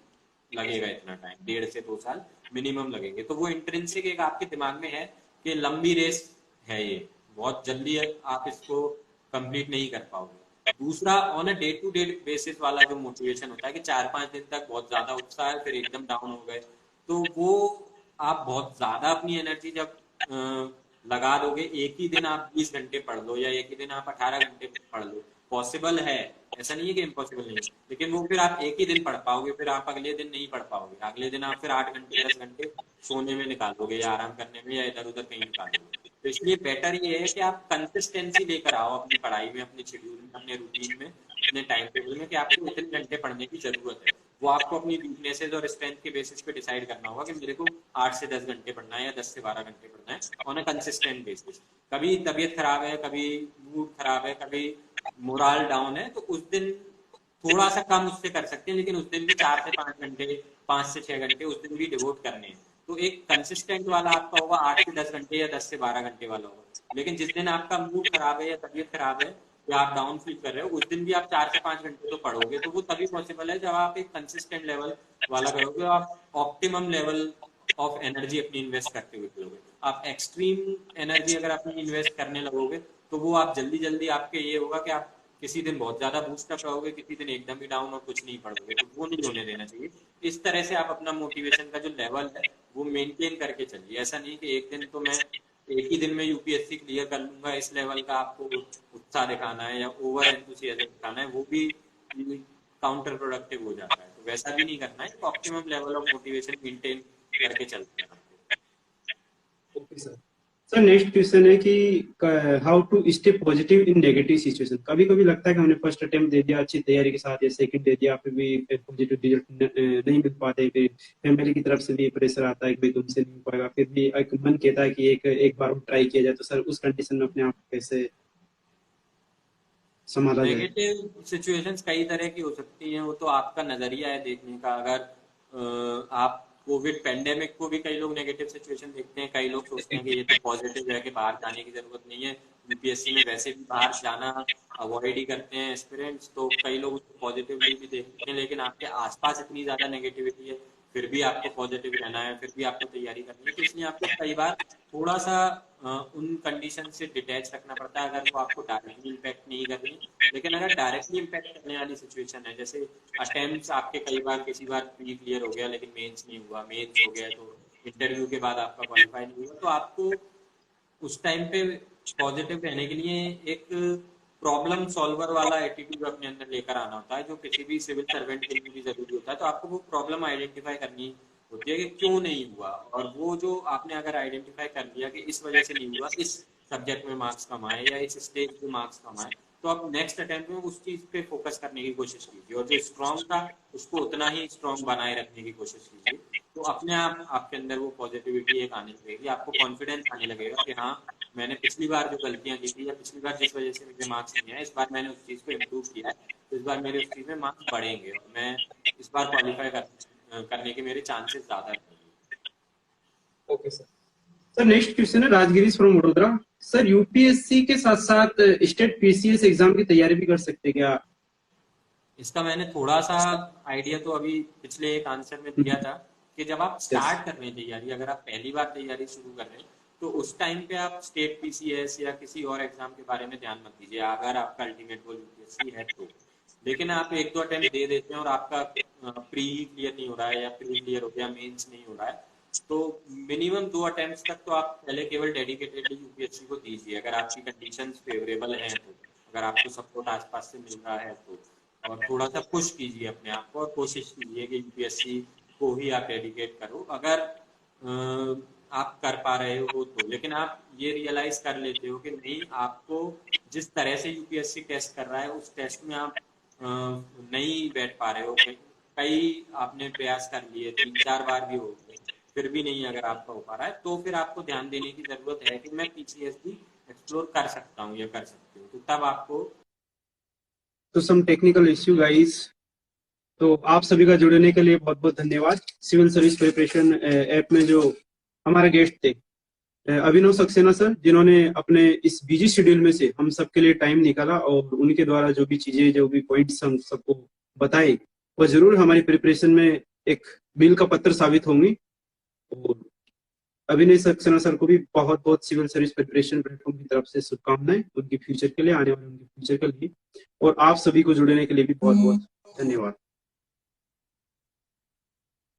लगेगा इतना टाइम, 1.5 से 2 साल मिनिमम लगेंगे। तो वो इंट्रिंसिक एक आपके दिमाग में है कि लंबी रेस है ये, बहुत जल्दी आप इसको कंप्लीट नहीं कर पाओगे। दूसरा, on a day to day basis वाला जो मोटिवेशन होता है कि 4-5 दिन तक बहुत ज्यादा उत्साह है, फिर एकदम डाउन हो गए, तो वो आप बहुत ज्यादा अपनी एनर्जी जब लगा दोगे, एक ही दिन आप 20 घंटे पढ़ लो या एक ही दिन आप 18 घंटे पढ़ लो, पॉसिबल है, ऐसा नहीं है कि इम्पॉसिबल नहीं है, लेकिन वो फिर आप एक ही दिन पढ़ पाओगे, फिर आप अगले दिन नहीं पढ़ पाओगे। अगले दिन आप फिर 8 घंटे 10 घंटे सोने में निकालोगे या आराम करने में या इधर उधर कहीं निकालोगे। तो इसलिए बेटर ये है कि आप कंसिस्टेंसी लेकर आओ अपनी पढ़ाई में, अपने शेड्यूल में, अपने रूटीन में, अपने टाइम टेबल में, कि आपको इतने घंटे पढ़ने की जरूरत है। वो आपको अपनी वीकनेसेस और स्ट्रेंथ के बेसिस पे डिसाइड करना होगा कि मेरे को 8 से 10 घंटे पढ़ना है या 10 से 12 घंटे पढ़ना है, ऑन अ कंसिस्टेंट बेसिस। कभी तबीयत खराब है, कभी मूड खराब है, कभी मोरल डाउन है, तो उस दिन थोड़ा सा कम उससे कर सकते हैं, लेकिन उस दिन भी 4 से 5 घंटे, 5 से 6 घंटे उस दिन भी डिवोट करने हैं। तो एक कंसिस्टेंट वाला आपका होगा 8 से 10 घंटे या 10 से 12 घंटे वाला होगा। लेकिन जिस दिन आपका मूड खराब है या तबीयत खराब है या आप डाउन फील कर रहे हो, उस दिन भी आप 4 से 5 घंटे तो पढ़ोगे। तो वो तभी पॉसिबल है जब आप एक कंसिस्टेंट लेवल वाला करोगे, आप ऑप्टिमम लेवल ऑफ एनर्जी अपनी इन्वेस्ट करते हुए करोगे। आप एक्सट्रीम एनर्जी अगर अपनी इन्वेस्ट करने लगोगे, तो वो आप जल्दी जल्दी आपके ये होगा कि आप किसी दिन बहुत ज्यादा बूस्टअप रहोगे, किसी दिन एकदम ही डाउन और कुछ नहीं पढ़ोगे। तो वो नहीं होने देना चाहिए। इस तरह से आप अपना मोटिवेशन का जो लेवल है वो मेंटेन करके चलिए। ऐसा नहीं कि एक दिन तो मैं एक ही दिन में यूपीएससी क्लियर कर लूंगा, इस लेवल का आपको उत्साह दिखाना है या ओवर एंथुसियाज्म दिखाना है, वो भी काउंटर प्रोडक्टिव हो जाता है। तो वैसा भी नहीं करना है, optimum level of motivation maintain करके चलते हैं। Okay sir. Sir next question है कि how to stay positive in negative situation. कभी कभी लगता है कि हमने फर्स्ट अटेम्प्ट दे दिया अच्छी तैयारी के साथ या सेकंड दे दिया, फिर भी पॉजिटिव रिजल्ट नहीं मिल पाते, फिर फैमिली की तरफ से भी प्रेशर आता है कि भाई तुमसे नहीं हो पाएगा, फिर भी एक मन कहता है कि एक एक बार ट्राई किया जाए। तो सर उस कंडीशन में अपने आप को कैसे संभाला जाए? नेगेटिव सिचुएशंस कई तरह की हो सकती हैं, वो तो आपका नजरिया है देखने का। अगर आप कोविड पेंडेमिक को भी कई लोग नेगेटिव सिचुएशन देखते हैं, कई लोग सोचते हैं कि ये तो पॉजिटिव है कि बाहर जाने की जरूरत नहीं है, यूपीएससी में वैसे भी बाहर जाना अवॉइड ही करते हैं एस्पिरेंट्स, तो कई लोग उसको पॉजिटिवली भी देखते हैं। लेकिन आपके आसपास इतनी ज्यादा नेगेटिविटी है, फिर भी आपको पॉजिटिव रहना है, फिर भी आपको तैयारी करनी है, तो इसलिए आपको कई बार थोड़ा सा उन कंडीशन से डिटैच रखना पड़ता है, अगर वो आपको डायरेक्टली इम्पैक्ट नहीं कर रही। लेकिन अगर डायरेक्टली इम्पैक्ट करने वाली सिचुएशन है, जैसे अटेम्प्ट्स आपके कई बार किसी बार प्री क्लियर हो गया लेकिन मेंस नहीं हुआ, मेंस हो गया तो इंटरव्यू के बाद आपका क्वालिफाई नहीं हुआ, तो आपको उस टाइम पे पॉजिटिव रहने के लिए एक प्रॉब्लम सॉल्वर वाला एटीट्यूड अपने अंदर लेकर आना होता है, जो किसी भी सिविल सर्वेंट के लिए भी जरूरी होता है। तो आपको वो प्रॉब्लम आइडेंटिफाई करनी होती है कि क्यों नहीं हुआ, और वो जो आपने अगर आइडेंटिफाई कर लिया कि इस वजह से नहीं हुआ, इस सब्जेक्ट में मार्क्स कम आए या इस स्टेज पे मार्क्स कम आए, तो आप नेक्स्ट अटेम्प्ट में उस चीज पे फोकस करने की कोशिश कीजिए, और जो स्ट्रांग था उसको उतना ही स्ट्रांग बनाए रखने की कोशिश कीजिए। तो अपने आप आपके अंदर वो पॉजिटिविटी एक आने लगेगी, आपको कॉन्फिडेंस आने लगेगा कि हाँ, मैंने पिछली बार जो गलतियां की थी या पिछली बार जिस वजह से मुझे मार्क्स नहीं आए, इस बार मैंने उस चीज को इम्प्रूव किया है, तो इस बार मेरे उस चीज में मार्क्स बढ़ेंगे और मैं इस बार क्वालिफाई करने के मेरे चांसेस ज्यादा रहेंगे। Okay sir. Sir next question है Rajgiri from Vadodara. Sir UPSC के साथ साथ स्टेट पीसीएस एग्जाम की तैयारी भी कर सकते हैं क्या? इसका मैंने थोड़ा सा आइडिया तो अभी पिछले एक आंसर में दिया था कि जब आप स्टार्ट कर रहे हैं तैयारी, अगर आप पहली बार तैयारी शुरू कर रहे हैं, तो उस टाइम पे आप स्टेट पीसीएस या किसी और एग्जाम के बारे में ध्यान मत दीजिए, अगर आपका अल्टीमेट गोल यूपीएससी है तो। लेकिन आप एक दो अटेम्प्ट दे देते हैं और आपका प्री क्लियर नहीं हो रहा है या प्री क्लियर हो गया, मेंस नहीं हो रहा है, तो मिनिमम 2 अटेम्प्ट्स तक तो आप पहले केवल डेडिकेटेडली यूपीएससी को दीजिए, अगर आपकी कंडीशंस फेवरेबल हैं तो, अगर आपको सपोर्ट आसपास से मिल रहा है तो। और थोड़ा सा पुश कीजिए अपने आप को और कोशिश कीजिए कि यूपीएससी को ही आप डेडिकेट करो, अगर आप कर पा रहे हो तो। लेकिन आप ये रियलाइज कर लेते हो कि नहीं, आपको जिस तरह से यूपीएससी टेस्ट कर रहा है उस टेस्ट में आप नहीं बैठ पा रहे हो, कई आपने प्रयास कर लिए, 3-4 बार भी हो गए, फिर भी नहीं अगर आपका हो पा रहा है, तो फिर आपको ध्यान देने की जरूरत है कि मैं पीसीएस भी एक्सप्लोर कर सकता हूँ या कर सकती हूँ, तो तब आपको। तो सम टेक्निकल इश्यू गाइस। तो आप सभी का जुड़ने के लिए बहुत बहुत धन्यवाद। सिविल सर्विस प्रिपरेशन ऐप में जो हमारे गेस्ट थे अभिनव सक्सेना सर, जिन्होंने अपने इस बिजी शेड्यूल में से हम सबके लिए टाइम निकाला और उनके द्वारा जो भी चीजें, जो भी पॉइंट्स हम सबको बताए, वो जरूर हमारी प्रिपरेशन में एक मील का पत्थर साबित होंगी। और अभिनव सक्सेना सर को भी बहुत बहुत सिविल सर्विस प्रिपरेशन प्लेटफॉर्म की तरफ से शुभकामनाएं उनके फ्यूचर के लिए, आने वाले उनके फ्यूचर के लिए। और आप सभी को जुड़ने के लिए भी बहुत बहुत धन्यवाद।